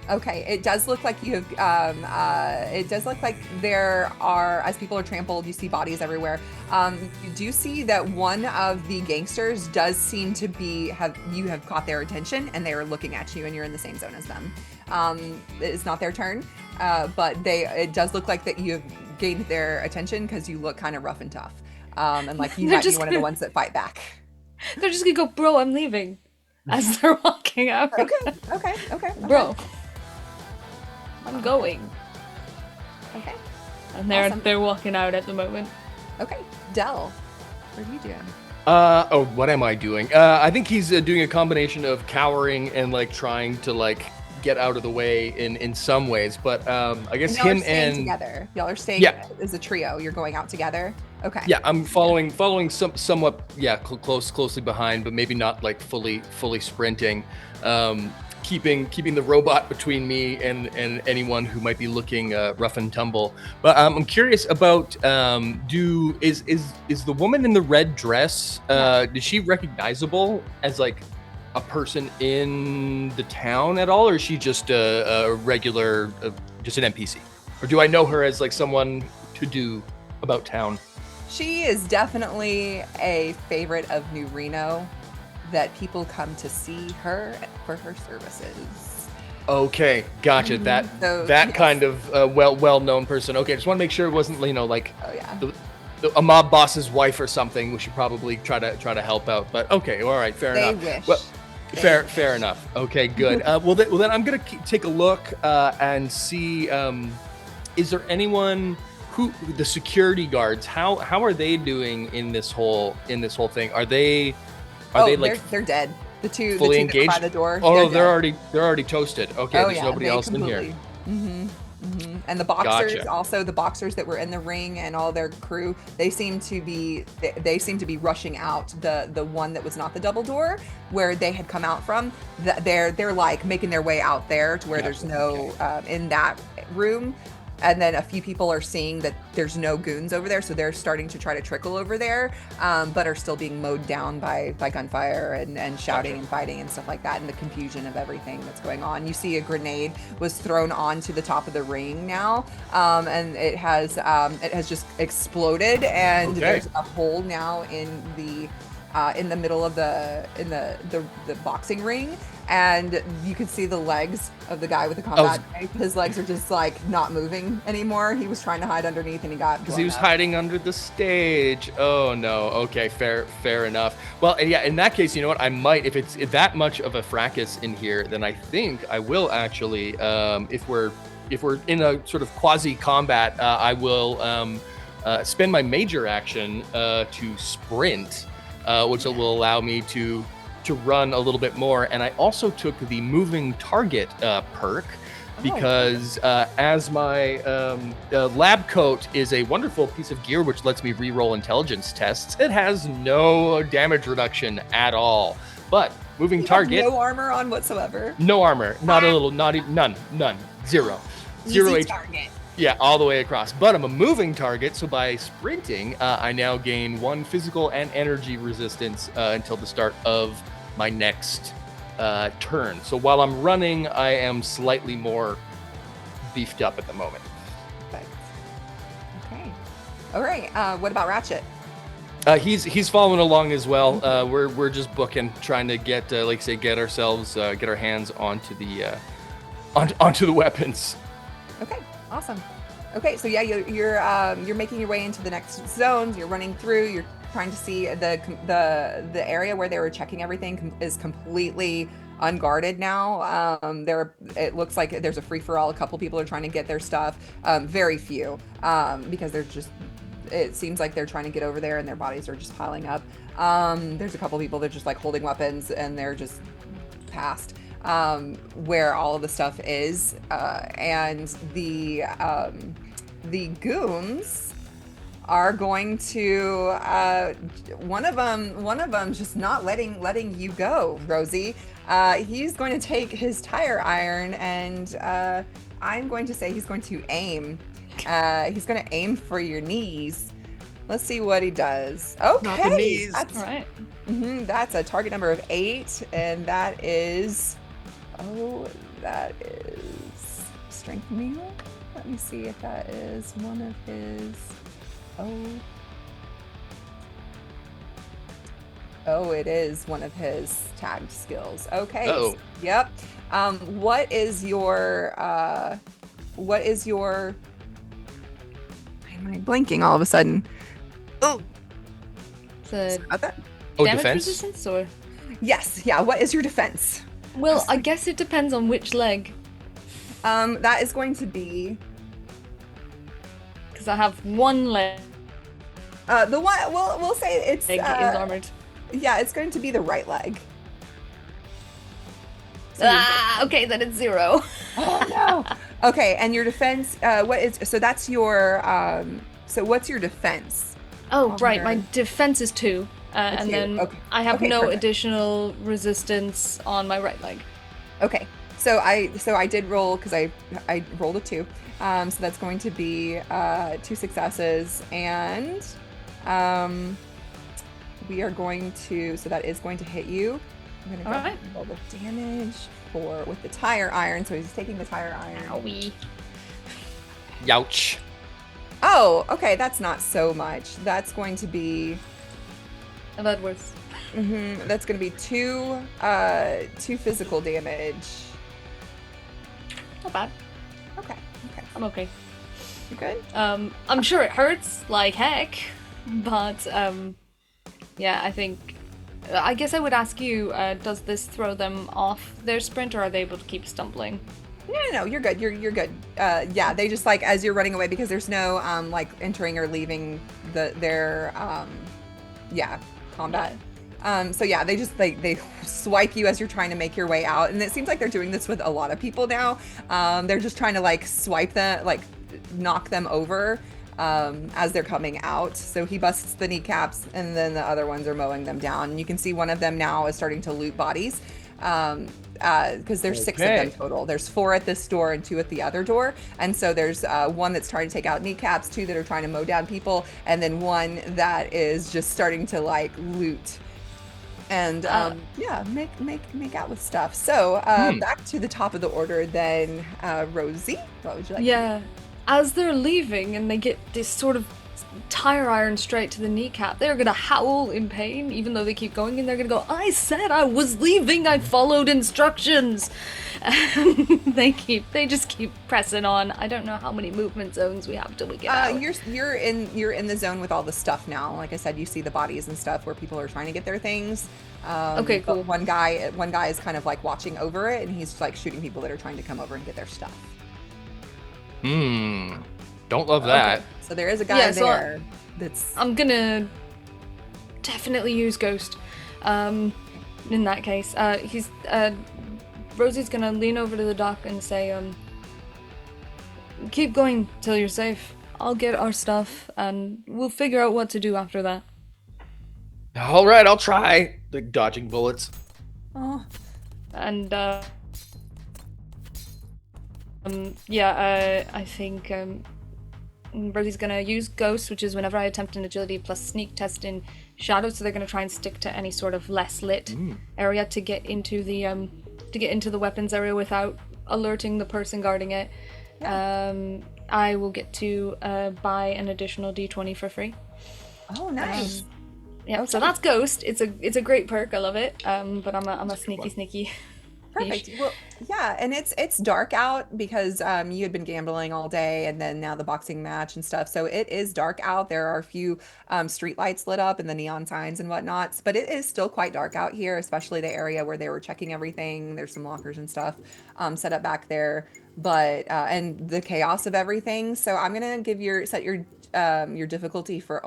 Okay, it does look like you have. It does look like there are, as people are trampled, you see bodies everywhere. You do see that one of the gangsters does seem to be you have caught their attention, and they are looking at you, and you're in the same zone as them. It's not their turn, but it does look like that you have gained their attention because you look kind of rough and tough, and like you They're might be just one of the gonna- ones that fight back. They're just going to go, bro, I'm leaving, as they're walking out. Okay. Bro, I'm going. Okay. And they're Awesome. they're walking out at the moment. Okay. Dell, what are you doing? What am I doing? I think he's doing a combination of cowering and like trying to like get out of the way in some ways, but I guess Y'all are him staying and together. Y'all are staying as a trio. You're going out together. Okay. yeah, I'm following somewhat closely behind, but maybe not like fully sprinting. Keeping the robot between me and anyone who might be looking rough and tumble. But I'm curious about is the woman in the red dress is she recognizable as like a person in the town at all, or is she just a regular just an NPC, or do I know her as like someone to do about town? She is definitely a favorite of New Reno, that people come to see her for her services. Okay, gotcha. So, That yes. kind of well-known person. Okay, just want to make sure it wasn't like Oh yeah. a mob boss's wife or something. We should probably try to help out. But okay, all right, fair They enough. wish. Well, They fair enough. Okay, good. Well, then I'm gonna take a look and see. Is there anyone who the security guards? How are they doing in this whole thing? Are they like they're dead. The two fully that were engaged by the door. Oh, no, dead. they're already toasted. Okay, there's nobody they else in here. And the boxers, Gotcha. also the boxers that were in the ring and all their crew, they seem to be rushing out. The one that was not the double door where they had come out from. They're like making their way out there to where there's no in that room. And then a few people are seeing that there's no goons over there, so they're starting to try to trickle over there, but are still being mowed down by gunfire and shouting and fighting and stuff like that, and the confusion of everything that's going on. You see a grenade was thrown onto the top of the ring now, and it has just exploded, and there's a hole now in the middle of the boxing ring. And you could see the legs of the guy with the combat knife. His legs are just like not moving anymore. He was trying to hide underneath, and he got Because he was blown up. hiding under the stage. Oh no. Okay, fair enough. Well, yeah. In that case, you know what? I might, if it's that much of a fracas in here, then I think I will actually, if we're in a sort of quasi combat, I will spend my major action to sprint, which will allow me to run a little bit more. And I also took the moving target perk because as my lab coat is a wonderful piece of gear which lets me re-roll intelligence tests, it has no damage reduction at all. But moving target, no armor on whatsoever. no armor, not a little, not even none, zero Easy HP. target. Yeah, all the way across. But I'm a moving target, so by sprinting, I now gain 1 physical and energy resistance until the start of my next turn. So while I'm running, I am slightly more beefed up at the moment. Perfect. Okay. All right. What about Ratchet? He's following along as well. We're just booking, trying to get get ourselves get our hands onto the weapons. Okay. Awesome. Okay. So yeah, you're making your way into the next zones. You're running through. You're trying to see the area where they were checking everything is completely unguarded now. It looks like there's a free-for-all. A couple people are trying to get their stuff. Very few, because it seems like they're trying to get over there and their bodies are just piling up. There's a couple people that are just like holding weapons and they're just past where all of the stuff is, and the goons are going to one of them just not letting you go, Rosie. He's going to take his tire iron and I'm going to say he's going to aim. He's going to aim for your knees. Let's see what he does. Not the Okay, knees. All right. that's a target number of 8, and that is strength meal. Let me see if that is one of his. Oh, it is one of his tagged skills. Okay. Uh-oh. Yep. What is your Why am I blanking all of a sudden? Oh, It's a about that. Oh, damage defense? resistance, or Yes. Yeah. What is your defense? well, I guess it depends on which leg, That is going to be because I have one leg the one. We'll say it's is armored. yeah. It's going to be the right leg. So you're good. Okay, then it's 0. Oh no. Okay, and your defense. What is? So that's your. So what's your defense? Oh, On right. your- My defense is 2, It's and 2, then okay. I have Okay, no perfect. additional resistance on my right leg. Okay. So I did roll because I rolled a 2. So that's going to be 2 successes, and we are going to. So that is going to hit you. I'm gonna go All ahead right. and roll the damage with the tire iron. So he's taking the tire iron. Owie. Youch. Oh, okay. That's not so much. That's going to be. I've had worse. That's going to be 2 physical damage. Not bad. Okay. I'm okay. You good? I'm sure it hurts like heck, but yeah, I guess I would ask you, does this throw them off their sprint, or are they able to keep stumbling? No, you're good. You're good. Yeah, they just like as you're running away because there's no like entering or leaving their combat. So yeah, they just they swipe you as you're trying to make your way out, and it seems like they're doing this with a lot of people now. They're just trying to like swipe them, like knock them over as they're coming out. So he busts the kneecaps, and then the other ones are mowing them down. And you can see one of them now is starting to loot bodies. Because there's 6 of them Okay. total. There's 4 at this door and 2 at the other door. And so there's one that's trying to take out kneecaps, 2 that are trying to mow down people, and then 1 that is just starting to like loot and yeah, make out with stuff. So back to the top of the order then, Rosie, what would you like? Yeah, as they're leaving and they get this sort of tire iron straight to the kneecap, they're gonna howl in pain, even though they keep going, and they're gonna go, I said I was leaving, I followed instructions. They just keep pressing on. I don't know how many movement zones we have till we get out. You're in the zone with all the stuff now. Like I said, you see the bodies and stuff where people are trying to get their things. Okay, but cool. One guy is kind of like watching over it, and he's like shooting people that are trying to come over and get their stuff. Don't love that. Okay. So there is a guy Yeah, so there that's. I'm gonna definitely use Ghost. In that case, Rosie's gonna lean over to the dock and say, keep going till you're safe. I'll get our stuff and we'll figure out what to do after that. All right, I'll try. Like dodging bullets. Oh, And yeah, I think Rosie's gonna use Ghost, which is whenever I attempt an agility plus sneak test in shadow, so they're gonna try and stick to any sort of less lit area to get into the weapons area without alerting the person guarding it. I will get to buy an additional D20 for free. oh, nice. Yeah, so that's Ghost. It's a great perk. I love it. But I'm a sneaky. Perfect. Well, yeah, and it's dark out because you had been gambling all day, and then now the boxing match and stuff. So it is dark out. There are a few street lights lit up and the neon signs and whatnots, but it is still quite dark out here, especially the area where they were checking everything. There's some lockers and stuff set up back there, but and the chaos of everything. So I'm gonna set your difficulty for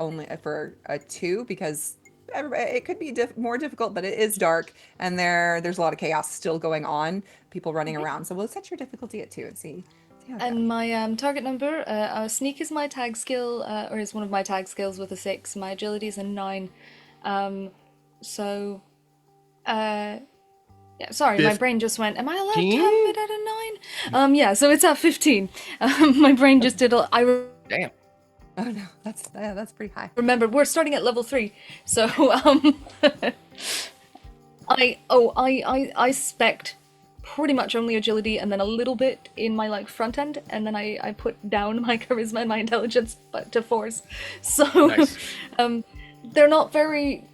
a 2 because it could be more difficult, but it is dark and there's a lot of chaos still going on, people running around. So we'll set your difficulty at 2 and see And my target number, sneak is my tag skill, or is one of my tag skills with a 6. My agility is a 9. So, yeah, sorry, my brain just went, am I allowed to have it at a 9? Yeah, so it's at 15. My brain just did Damn. Oh no, that's pretty high. remember, we're starting at level 3, so, I spec'd pretty much only agility and then a little bit in my like front end, and then I put down my charisma and my intelligence but to 4s. So Nice. they're not very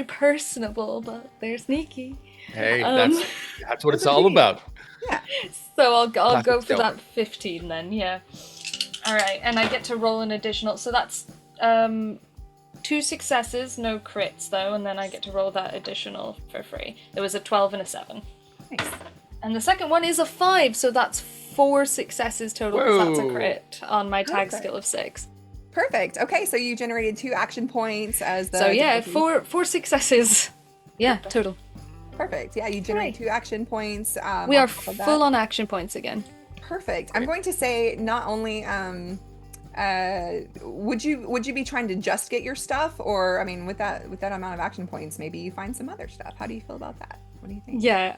personable, but they're sneaky. Hey, that's what it's all about. Yeah. So I'll Classic go for stealth. that 15 then, yeah. Alright, and I get to roll an additional, so that's 2 successes, no crits though, and then I get to roll that additional for free. There was a 12 and a 7. Nice. And the second one is a 5, so that's 4 successes total, because that's a Whoa. crit on my tag Okay. skill of 6. Perfect. Okay, so you generated 2 action points as the. So yeah, difficulty. four successes. Yeah, total. Perfect. Yeah, you generate Hooray. 2 action points. We on are top of that. full on action points again. Perfect. I'm going to say not only would you be trying to just get your stuff, or I mean with that amount of action points, maybe you find some other stuff. How do you feel about that? What do you think? Yeah,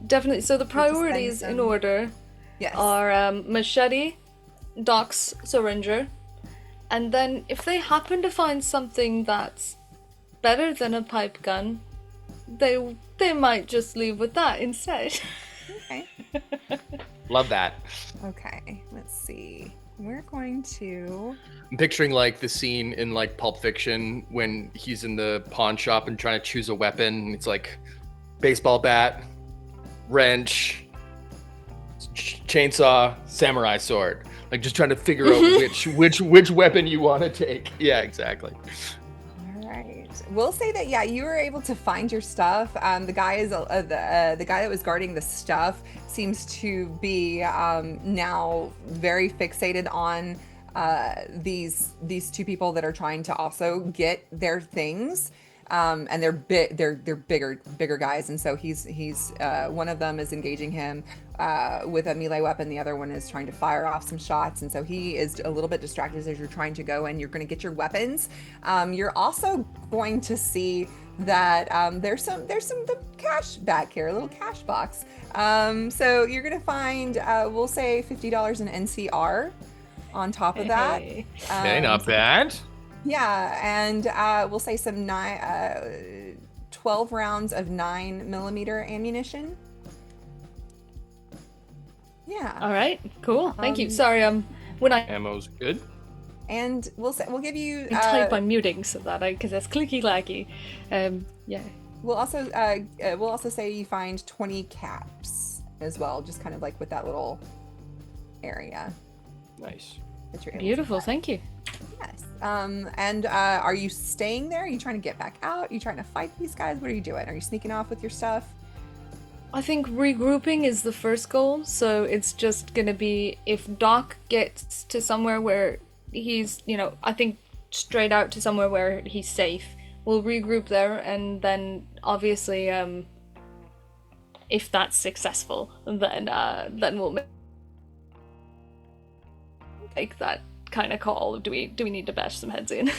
definitely. So the priorities in order Yes. are machete, Doc's syringer, and then if they happen to find something that's better than a pipe gun, they might just leave with that instead. Okay. Love that. Okay. Let's see. We're going to. I'm picturing like the scene in like Pulp Fiction when he's in the pawn shop and trying to choose a weapon. It's like baseball bat, wrench, chainsaw, samurai sword. Like just trying to figure out which weapon you want to take. Yeah, exactly. All right. We'll say that you were able to find your stuff. The guy is the guy that was guarding the stuff seems to be now very fixated on these 2 people that are trying to also get their things. And they're bigger guys, and so he's one of them is engaging him with a melee weapon. The other one is trying to fire off some shots, and so he is a little bit distracted as you're trying to go and you're going to get your weapons. You're also going to see that there's some the cash back here, a little cash box. So you're going to find we'll say $50 in NCR on top of that. Hey. Okay, not bad. Yeah, and we'll say some 12 rounds of 9mm ammunition. Yeah, All right, cool. Thank you. Sorry, when I Ammo's good. and we'll give you. type, I'm muting so that because that's clicky clacky. Yeah. We'll also say you find 20 caps as well, just kind of like with that little area. Nice. That you're able to Beautiful. find. Thank you. Yes. And are you staying there? Are you trying to get back out? Are you trying to fight these guys? What are you doing? Are you sneaking off with your stuff? I think regrouping is the first goal, so it's just gonna be if Doc gets to somewhere where he's, I think straight out to somewhere where he's safe, we'll regroup there, and then obviously, if that's successful, then we'll make that kind of call. Do we need to bash some heads in?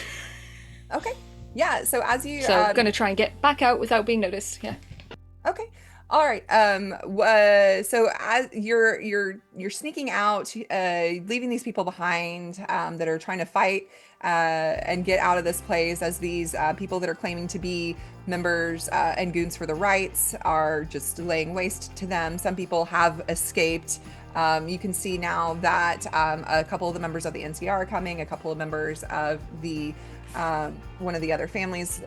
Okay. Yeah. So as you So gonna try and get back out without being noticed. Yeah. Okay. All right. So as you're sneaking out, leaving these people behind that are trying to fight and get out of this place, as these people that are claiming to be members and goons for the rights are just laying waste to them. Some people have escaped. You can see now that a couple of the members of the NCR are coming, a couple of members of the one of the other families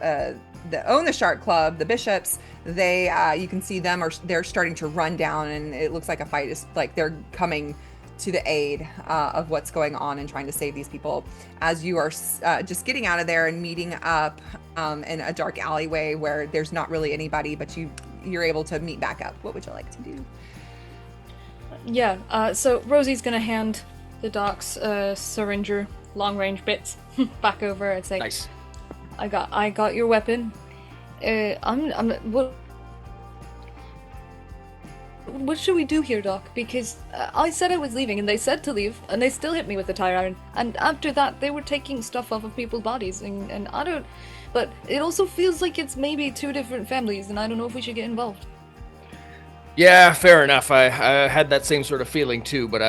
that own the Shark Club, the Bishops, they you can see them they're starting to run down, and it looks like a fight is like they're coming to the aid of what's going on and trying to save these people. As you are just getting out of there and meeting up in a dark alleyway where there's not really anybody, but you're able to meet back up. What would you like to do? Yeah. So Rosy's gonna hand the Doc's syringer long range bits back over and say, Nice. I got your weapon. what should we do here, Doc? Because I said I was leaving, and they said to leave, and they still hit me with the tire iron. And after that, they were taking stuff off of people's bodies, and I don't. But it also feels like it's maybe two different families, and I don't know if we should get involved. Yeah, fair enough. I had that same sort of feeling too, but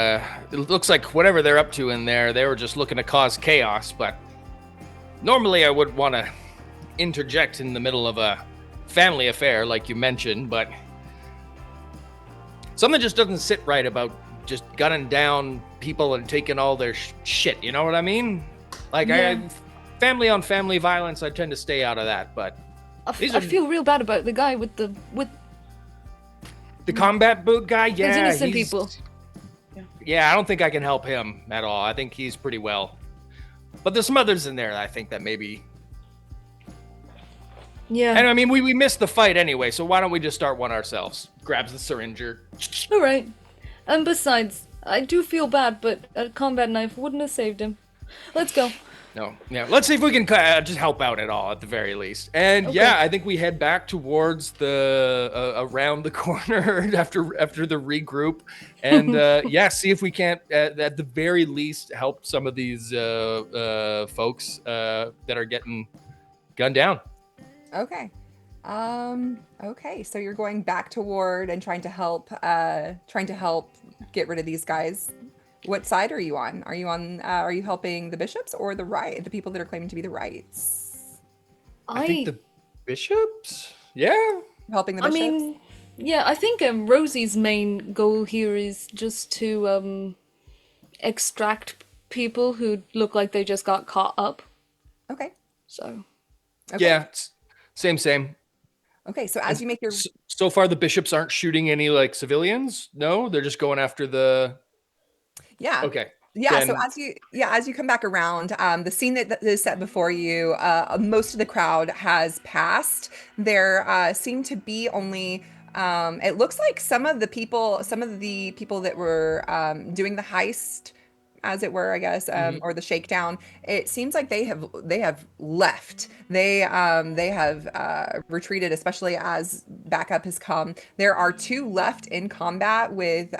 it looks like whatever they're up to in there, they were just looking to cause chaos. But normally I would want to interject in the middle of a family affair, like you mentioned, but something just doesn't sit right about just gunning down people and taking all their shit. You know what I mean? Like, Yeah. family on family violence, I tend to stay out of that. But I these are feel real bad about the guy with the combat boot guy. Yeah, those innocent people. Yeah, I don't think I can help him at all. I think he's pretty well. But there's some others in there that I think that maybe. Yeah. And I mean, we missed the fight anyway, so why don't we just start one ourselves? Grabs the syringer. All right. And besides, I do feel bad, but a combat knife wouldn't have saved him. Let's go. No, yeah. Let's see if we can just help out at all, at the very least. And Okay. yeah, I think we head back towards the around the corner after the regroup, and yeah, see if we can't at the very least help some of these folks that are getting gunned down. Okay. Okay, so you're going back toward and trying to help get rid of these guys. What side are you on? Are you helping the bishops or the people that are claiming to be the rights? I think the bishops. Yeah. Helping the I bishops? mean, yeah, I think Rosie's main goal here is just to extract people who look like they just got caught up. Okay. So. Okay. Yeah. Same. Okay, so as you make your So far, the bishops aren't shooting any like civilians. No, they're just going after the. Yeah. Okay. Yeah, so Then- as you come back around, the scene that is set before you, most of the crowd has passed. There seem to be only it looks like some of the people that were doing the heist, as it were, I guess, or the shakedown. It seems like they have left. They have retreated, especially as backup has come. There are two left in combat with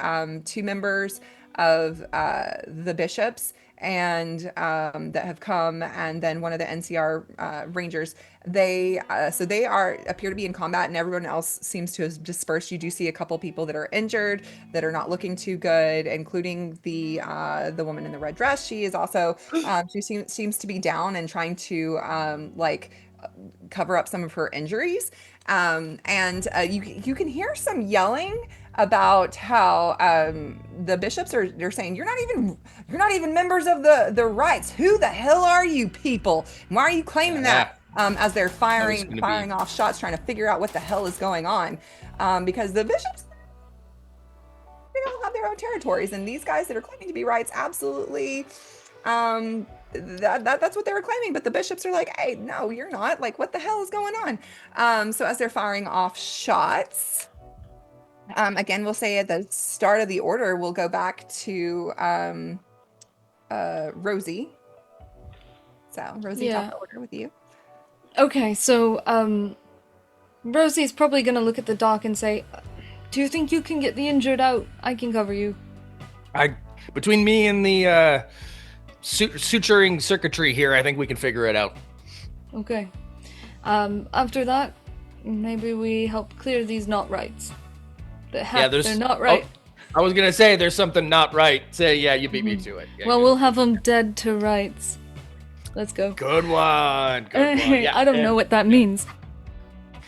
two members of the bishops and that have come, and then one of the NCR Rangers. They appear to be in combat, and everyone else seems to have dispersed. You do see a couple people that are injured, that are not looking too good, including the woman in the red dress. She is also she seems to be down and trying to cover up some of her injuries. And you can hear some yelling about how the bishops they're saying you're not even members of the rights. Who the hell are you people? Why are you claiming that? As they're firing off shots, trying to figure out what the hell is going on, because the bishops, they all have their own territories, and these guys that are claiming to be rights absolutely that's what they were claiming, but the bishops are like, hey, no, you're not. Like, what the hell is going on? So as they're firing off shots, again, we'll say at the start of the order, we'll go back to Rosy. So Rosy, Yeah. top of the order with you. Okay, so Rosie's probably gonna look at the doc and say, "Do you think you can get the injured out? I can cover you." Between me and the suturing circuitry here, I think we can figure it out. Okay. After that, maybe we help clear these not rights. They're not right. I was gonna say there's something not right. Say, yeah, you beat me to it. Yeah, Well, good. we'll have them dead to rights. Let's go. Good one. Yeah, I don't know what that means.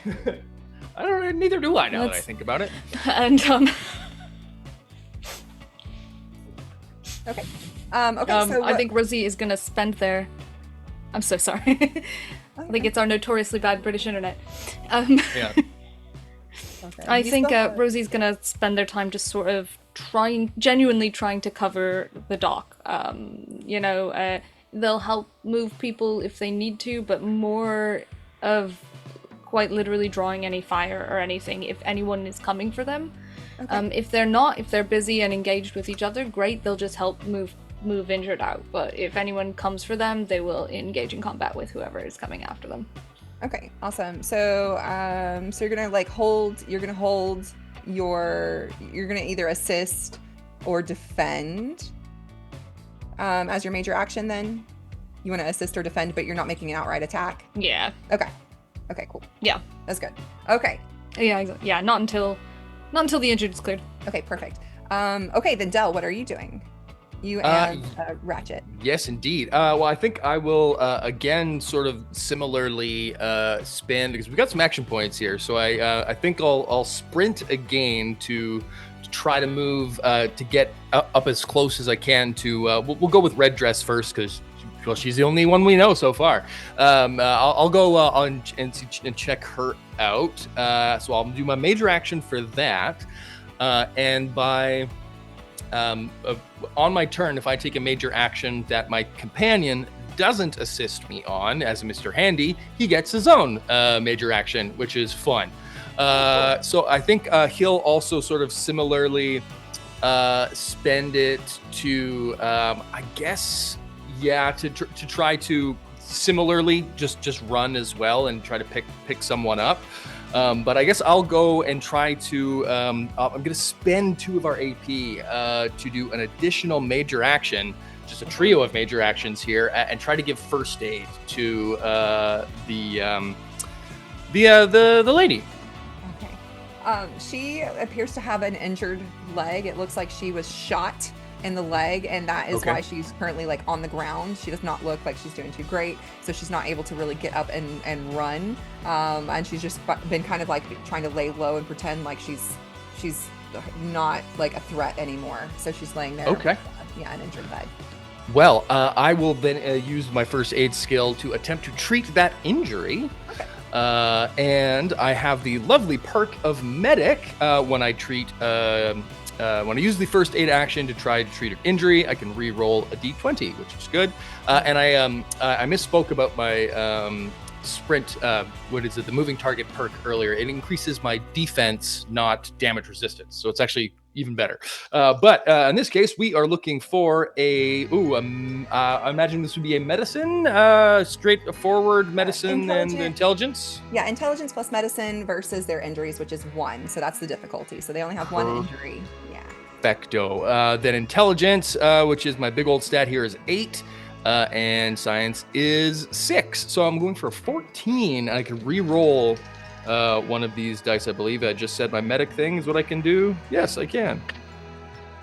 I don't. Neither do I. Now that I think about it. And Okay. So I think Rosie is gonna spend their. I'm so sorry. I think it's our notoriously bad British internet. Yeah. Okay. I You think still have- Rosie's gonna spend their time just sort of genuinely trying to cover the dock. They'll help move people if they need to, but more of quite literally drawing any fire or anything if anyone is coming for them. Okay. If they're not, if they're busy and engaged with each other, great, they'll just help move injured out. But if anyone comes for them, they will engage in combat with whoever is coming after them. Okay, awesome. So, so you're gonna hold you're gonna either assist or defend as your major action. Then you want to assist or defend, but you're not making an outright attack. Yeah. Okay. Okay. Cool. Yeah. That's good. Okay. Yeah. Exactly. Yeah. Not until the injured is cleared. Okay. Perfect. Okay. Then Dell, what are you doing? You and Ratchet. Yes, indeed. Well, I think I will again sort of similarly spin because we've got some action points here. So I think I'll sprint again to try to move to get up as close as I can to. We'll go with Red Dress first because she's the only one we know so far. I'll go on and check her out. So I'll do my major action for that, and by. On my turn, if I take a major action that my companion doesn't assist me on as a Mr. Handy, he gets his own major action, which is fun. So I think he'll also sort of similarly spend it to, I guess, to try to similarly just run as well and try to pick someone up. But I guess I'll go and try to, I'm going to spend 2 of our AP to do an additional major action, just a trio of major actions here, and try to give first aid to the lady. Okay. She appears to have an injured leg. It looks like she was shot in the leg, and that is why she's currently like on the ground. She does not look like she's doing too great, so she's not able to really get up and run. And she's just been kind of like trying to lay low and pretend like she's not like a threat anymore. So she's laying there. Okay. An injured leg. Well, I will then use my first aid skill to attempt to treat that injury. Okay. And I have the lovely perk of medic when I treat. When I use the first aid action to try to treat an injury, I can re-roll a d20, which is good. And I misspoke about my sprint. What is it? The moving target perk earlier. It increases my defense, not damage resistance. So it's actually even better. But in this case, we are looking for I imagine this would be a medicine, straightforward medicine and intelligence. Yeah, intelligence plus medicine versus their injuries, which is 1. So that's the difficulty. So they only have 1 injury. Yeah. Perfecto. Then intelligence, which is my big old stat here, is 8. And science is 6. So I'm going for 14. I can re-roll one of these dice, I believe. I just said my medic thing is what I can do. Yes, I can.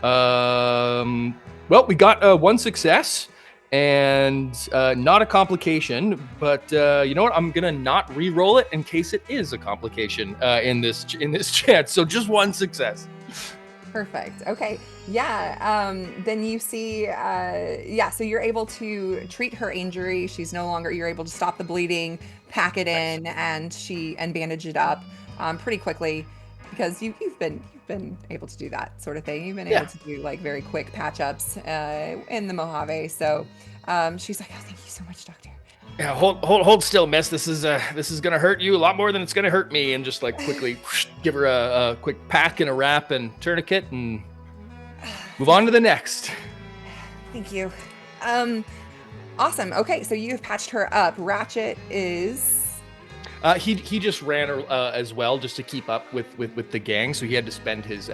Well, we got 1 success and not a complication, but you know what? I'm gonna not re-roll it in case it is a complication in this chance. So just 1 success. Perfect. Okay. Yeah. Then you see, so you're able to treat her injury. You're able to stop the bleeding, pack it in, and bandage it up pretty quickly because you've been able to do that sort of thing. You've been able to do like very quick patch ups in the Mojave. So she's like, oh, thank you so much, doctor. Yeah, hold still, miss. This is gonna hurt you a lot more than it's gonna hurt me. And just like quickly give her a quick pack and a wrap and tourniquet and move on to the next. Thank you. Awesome. Okay, so you've patched her up. Ratchet is. He just ran as well just to keep up with the gang. So he had to spend his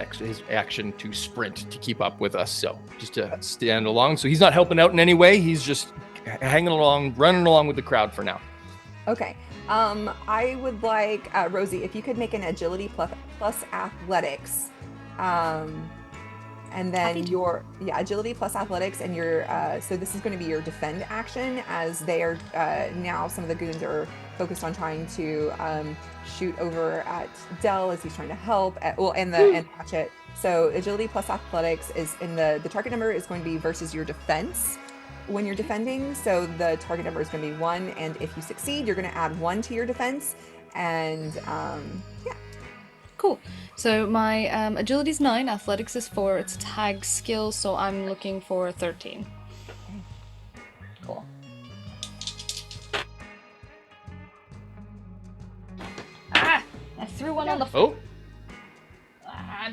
action to sprint to keep up with us. So just to stand along. So he's not helping out in any way. He's just hanging along, running along with the crowd for now. Okay. I would like Rosy, if you could make an agility plus athletics, and then agility plus athletics, and your so this is going to be your defend action as they are now some of the goons are focused on trying to shoot over at Dell as he's trying to help and Ratchet. So agility plus athletics is in the target number is going to be versus your defense when you're defending. So the target number is going to be 1, and if you succeed, you're going to add 1 to your defense. And Cool. So my agility is 9, athletics is 4, it's tag skill, so I'm looking for 13. Cool. I threw one on the floor.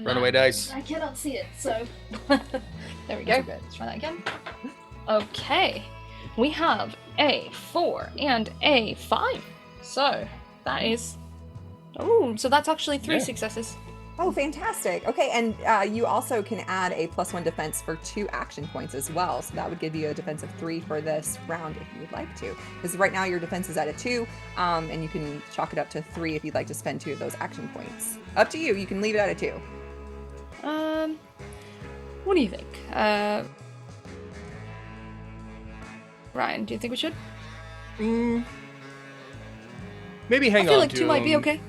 Runaway dice. I cannot see it, so there we go. Let's try that again. Okay, we have a 4 and a 5. So that is so that's actually 3 successes. Oh, fantastic. Okay, and you also can add a +1 defense for 2 action points as well. So that would give you a defense of 3 for this round if you would like to. Because right now your defense is at a 2, and you can chalk it up to 3 if you'd like to spend 2 of those action points. Up to you. You can leave it at a 2. What do you think? Ryan, do you think we should? Maybe hang on. I feel like to 2 might be him. okay.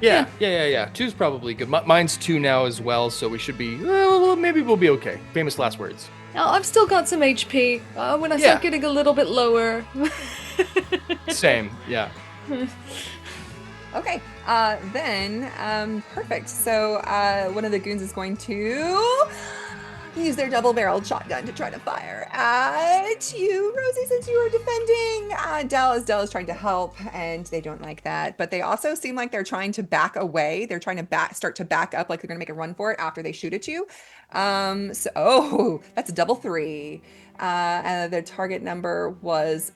Yeah. 2's probably good. Mine's 2 now as well, so we should be. Well, maybe we'll be okay. Famous last words. Now, I've still got some HP. When I start getting a little bit lower. Same. Yeah. Okay, then, perfect. So one of the goons is going to use their double-barreled shotgun to try to fire at you, Rosie, since you are defending. Dell is trying to help, and they don't like that. But they also seem like they're trying to back away. They're trying to start to back up, like they're going to make a run for it after they shoot at you. That's a double 3. And the target number was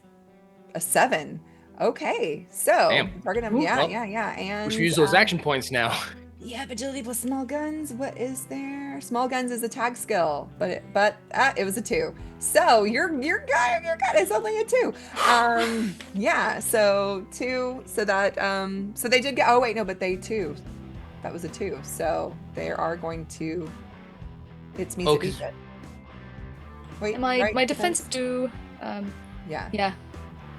a 7. Okay, so Damn. target number, yeah. And We should use those action points now. yeah, agility plus small guns. What is there? Small guns is a tag skill, but it was a 2. So your gun is only a 2. Yeah. So 2. So that so they did get. Oh wait, no, but they 2. That was a 2. So they are going to. It's me. Okay. Wait, My defense do. Yeah.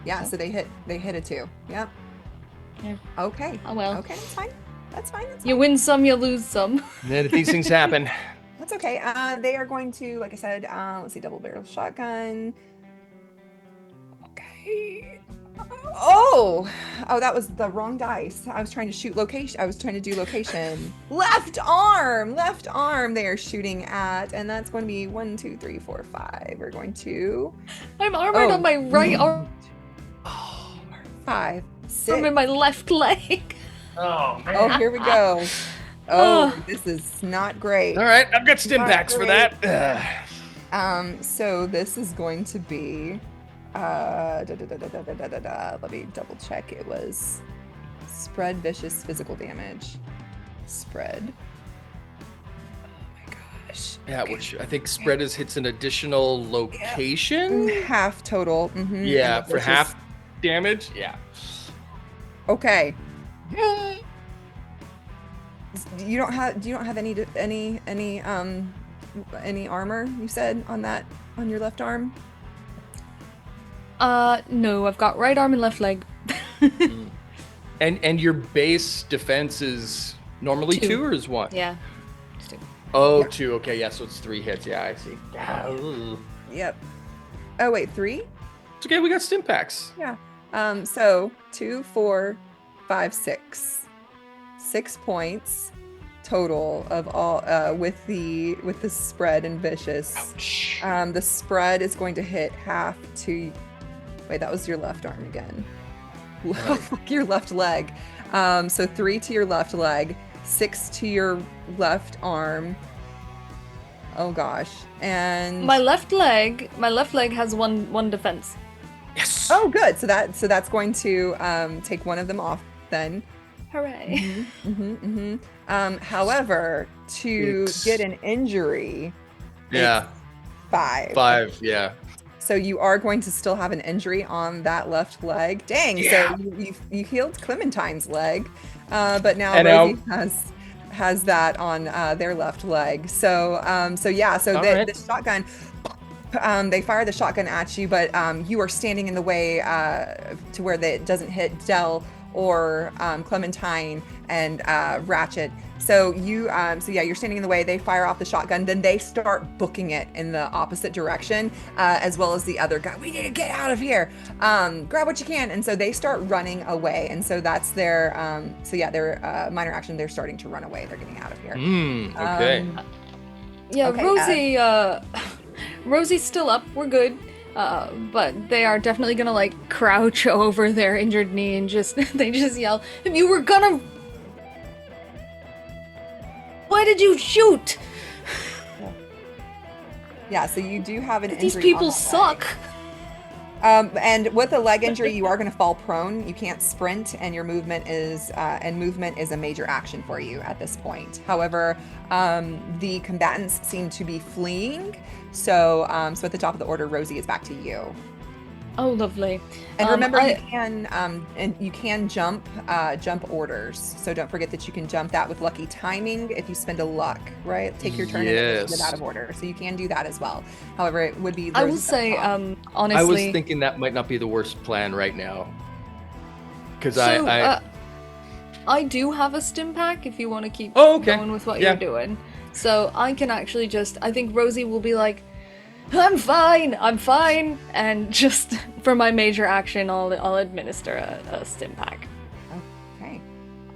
Yeah. So they hit a 2. Yep. Yeah. Okay. Oh well. Okay, that's fine. You win some, you lose some. Then these things happen. That's okay. They are going to, like I said, let's see, double barrel shotgun. Okay. Oh, that was the wrong dice. I was trying to shoot location. I was trying to do location. Left arm. They are shooting at, and that's going to be 1, 2, 3, 4, 5. We're going to. I'm armored on my right arm. 5, 6. I'm in my left leg. Oh man. Oh, here we go. Oh, this is not great. All right, I've got stim Not packs for great. that. So this is going to be, let me double check. It was spread vicious physical damage. Spread. Oh my gosh. Yeah, which I think spread hits an additional location. Half total. Mhm. Yeah, And for vicious- half damage. Yeah. Okay. Do you don't have any armor, you said, on your left arm? No, I've got right arm and left leg. And your base defense is normally 2 or is 1? Yeah. Just 2. Oh, Yeah. 2. Okay, yeah, so it's 3 hits. Yeah, I see. Yep. Oh wait, 3? It's okay. We got stim packs. Yeah. So 2, 4, 5, 6. 6 points total of all with the spread and vicious. Ouch. The spread is going to hit half to. Wait, that was your left arm again. Your left leg. So 3 to your left leg, 6 to your left arm. Oh gosh, and My left leg has one defense. Yes. oh good. So that's going to take one of them off then. Hooray. However, to get an injury, Yeah. 5. 5. Yeah. So you are going to still have an injury on that left leg. Dang! Yeah. So you healed Clementine's leg, but now And Rosie has that on their left leg. So yeah. So the shotgun. They fire the shotgun at you, but you are standing in the way to where it doesn't hit Dell or Clementine and Ratchet. So you're standing in the way. They fire off the shotgun, then they start booking it in the opposite direction, as well as the other guy. We need to get out of here. Grab what you can, and so they start running away. And so that's their their minor action. They're starting to run away. They're getting out of here. Okay. Yeah, Okay, Rosie's still up. We're good. But they are definitely gonna like crouch over their injured knee and they just yell, "If you were gonna, why did you shoot? Yeah, so you do have an These injury people on that suck." And with a leg injury, you are going to fall prone. You can't sprint, and your movement is a major action for you at this point. However, the combatants seem to be fleeing, so at the top of the order, Rosy is back to you. Oh, lovely. And remember, you can jump orders. So don't forget that you can jump that with lucky timing if you spend a luck, right? Take your turn and then just get out of order. So you can do that as well. However, it would be. I will say, honestly, I was thinking that might not be the worst plan right now. Because I do have a stim pack if you want to keep okay. going with what you're doing. So I can actually I think Rosy will be like, I'm fine, and just for my major action, I'll administer a stim pack. Okay,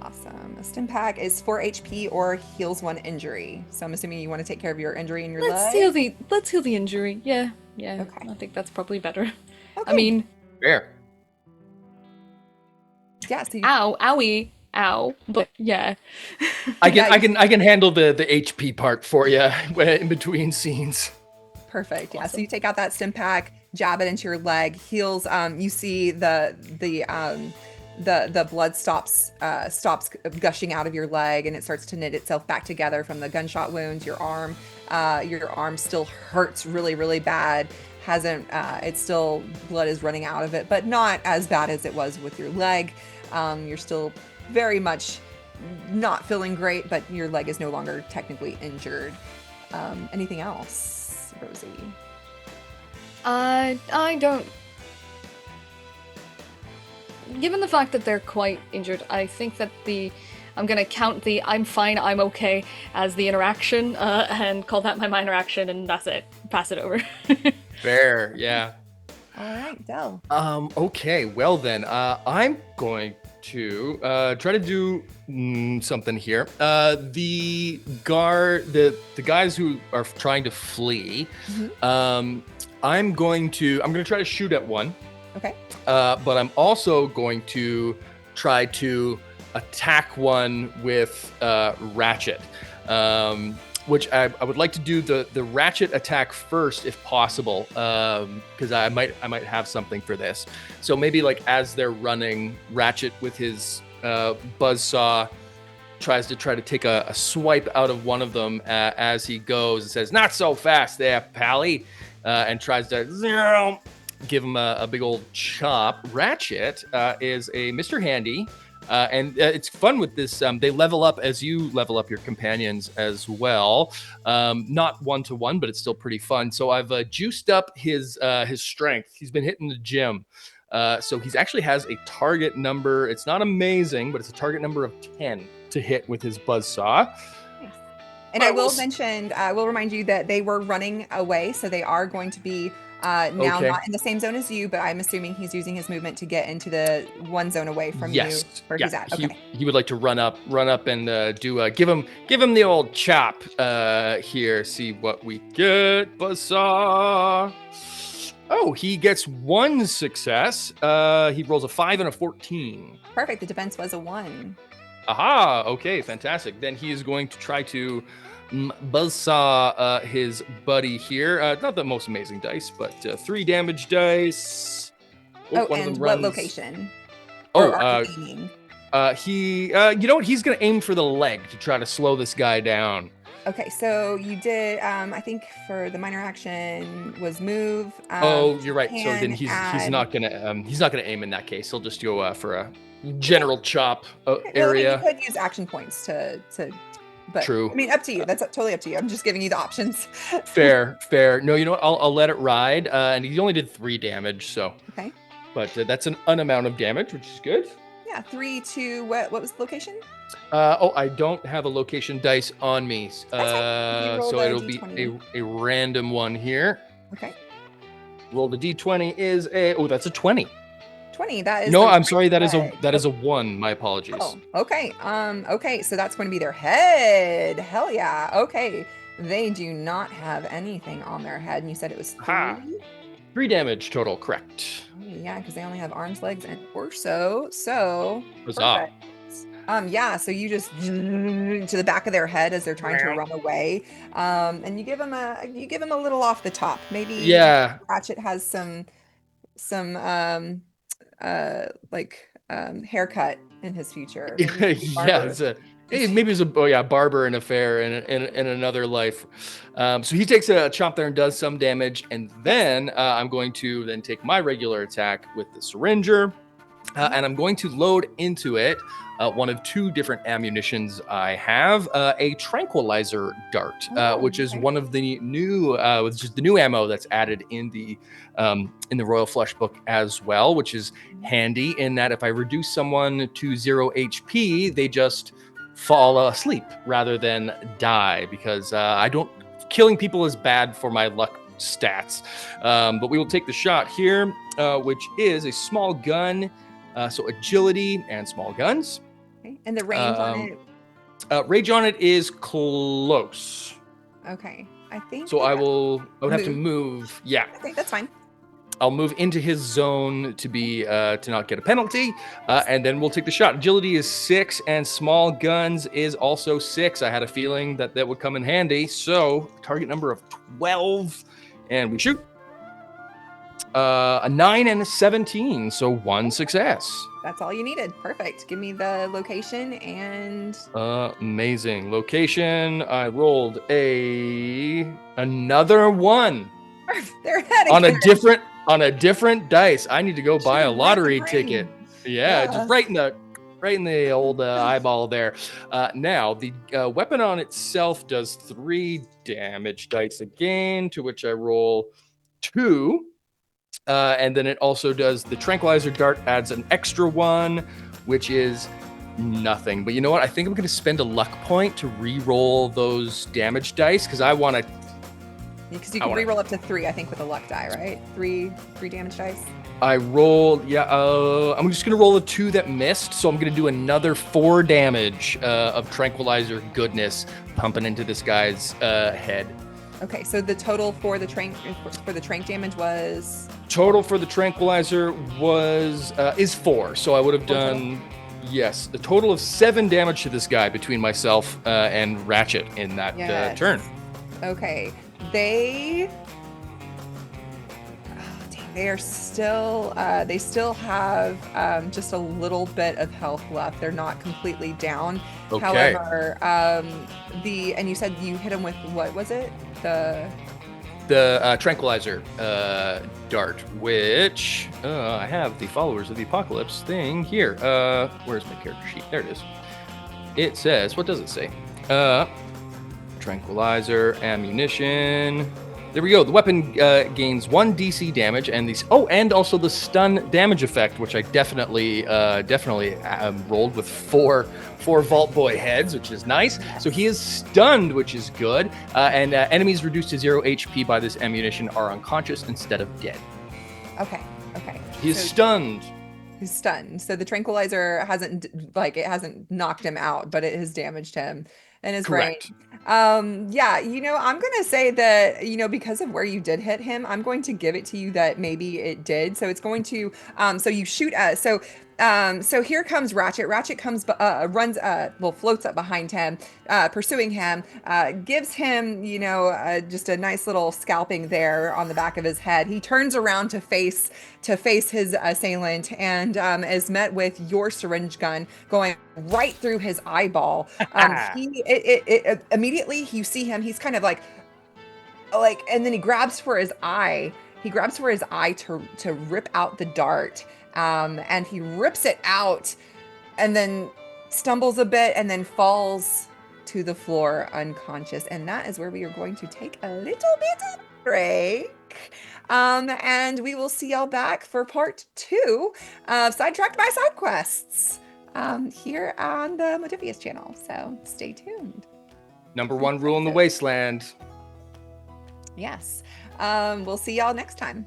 awesome. A stim pack is 4 HP or heals 1 injury. So I'm assuming you want to take care of your injury in your leg. Let's heal the injury. Yeah. Okay. I think that's probably better. Okay. I mean, fair. Yeah. So owie. Ow, but yeah. I can handle the HP part for you in between scenes. Perfect. Yeah. Awesome. So you take out that stim pack, jab it into your leg, heals. You see the blood stops gushing out of your leg, and it starts to knit itself back together from the gunshot wounds. Your arm still hurts really, really bad. It's still, blood is running out of it, but not as bad as it was with your leg. You're still very much not feeling great, but your leg is no longer technically injured. Anything else, Rosy? I don't. Given the fact that they're quite injured, I think that I'm gonna count the I'm fine, I'm okay as the interaction, and call that my minor action, and that's it. Pass it over. Fair, yeah. All right, Del. Okay, well then, I'm going to try to do something here. The guys who are trying to flee, I'm going to try to shoot at one. Okay. But I'm also going to try to attack one with ratchet, which I would like to do the ratchet attack first if possible, because I might have something for this. So maybe like as they're running, Ratchet with his buzzsaw tries to take a swipe out of one of them as he goes and says, "Not so fast there, Pally," and tries to give him a big old chop. Ratchet is a Mr. Handy. And it's fun with this. They level up as you level up your companions as well. Not 1-to-1, but it's still pretty fun. So I've juiced up his strength. He's been hitting the gym. So he actually has a target number. It's not amazing, but it's a target number of 10 to hit with his buzzsaw. Nice. And I will remind you that they were running away, so they are going to be now not in the same zone as you, but I'm assuming he's using his movement to get into the one zone away from you where he's at. Okay. He would like to run up and give him the old chop here. See what we get. Buzzsaw. Oh, he gets 1 success. He rolls a 5 and a 14. Perfect. The defense was a 1. Aha. Okay, fantastic. Then he is going to try to buzzsaw his buddy here. Not the most amazing dice, but 3 damage dice. And what location? He you know what? He's gonna aim for the leg to try to slow this guy down. Okay, so you did. I think for the minor action was move. You're right. So then he's not gonna aim in that case. He'll just go for a general chop area. You could use action points to. But, true. I mean, up to you. That's totally up to you. I'm just giving you the options. Fair. No, you know what? I'll let it ride. And he only did 3 damage, so. Okay. But that's an amount of damage, which is good. Yeah, 3 to what was the location? I don't have a location dice on me. So it'll be a random one here. Okay. Roll the D20 is that's a 20. 20. That is. No, I'm sorry. That is a 1. My apologies. Oh, okay. Okay. So that's going to be their head. Hell yeah. Okay. They do not have anything on their head, and you said it was 3. 3 damage total. Correct. Yeah, because they only have arms, legs, and torso. So. Huzzah. Yeah. So you just to the back of their head as they're trying to run away, and you give them a little off the top. Maybe. Yeah. Ratchet has some haircut in his future. Maybe he'll be a Yeah, barber. maybe it's a barber in affair in another life. So he takes a chomp there and does some damage, and Yes. then I'm going to then take my regular attack with the syringer. Okay. And I'm going to load into it one of two different ammunitions I have, a tranquilizer dart, Oh, which is okay. one of the new, which is the new ammo that's added in the Royal Flush book as well, which is handy in that if I reduce someone to 0 HP, they just fall asleep rather than die, because I don't killing people is bad for my luck stats. But we will take the shot here, which is a small gun. So agility and small guns. Okay. And the range on it. Rage on it is close. Okay. I think So that I would have to move. move. Yeah, Okay, that's fine. I'll move into his zone to be to not get a penalty, Yes. and then we'll take the shot. Agility is 6, and small guns is also 6. I had a feeling that would come in handy. So target number of 12, and we shoot. A 9 and a 17, so 1 success. That's all you needed. Perfect. Give me the location and Amazing location. I rolled another 1 they're ahead on again. a different dice. I need to go buy a Shooting right in the lottery ticket. brain. Yeah, just Yeah. right in the old eyeball there. Now the weapon on itself does 3 damage dice again, to which I roll 2. And then it also does the tranquilizer dart adds an extra 1, which is nothing. But you know what? I think I'm going to spend a luck point to re-roll those damage dice, because I want to. Because you can re-roll up to 3, I think, with a luck die, right? Three damage dice. I rolled, yeah. I'm just going to roll a 2 that missed, so I'm going to do another 4 damage of tranquilizer goodness pumping into this guy's head. Okay, so the total for the trank damage was Total for the tranquilizer is 4. So I would have 4 done, yes, a total of 7 damage to this guy between myself and Ratchet in that Yes. turn. Okay, they are still they still have just a little bit of health left. They're not completely down. Okay. However, and you said you hit him with, what was it? The tranquilizer dart, which I have the Followers of the Apocalypse thing here. Where's my character sheet? There it is. It says, what does it say? Tranquilizer, ammunition. There we go. The weapon gains 1 DC damage, and and also the stun damage effect, which I definitely rolled with four Vault Boy heads, which is nice. So he is stunned, which is good. And enemies reduced to 0 HP by this ammunition are unconscious instead of dead. Okay. He is stunned. He's stunned. So the tranquilizer hasn't knocked him out, but it has damaged him in his Correct. brain. Yeah, I'm gonna say that, because of where you did hit him, I'm going to give it to you that maybe it did. So it's going to so you shoot so here comes Ratchet. Ratchet comes floats up behind him, pursuing him, gives him, just a nice little scalping there on the back of his head. He turns around to face his assailant, and is met with your syringe gun going right through his eyeball. Immediately you see him. He's kind of like, and then he grabs for his eye. He grabs for his eye to rip out the dart. And he rips it out, and then stumbles a bit, and then falls to the floor unconscious. And that is where we are going to take a little bit of break. And we will see y'all back for part 2 of Sidetracked by Sidequests here on the Modiphius channel. So stay tuned. Number 1 rule in the Wasteland. Yes. We'll see y'all next time.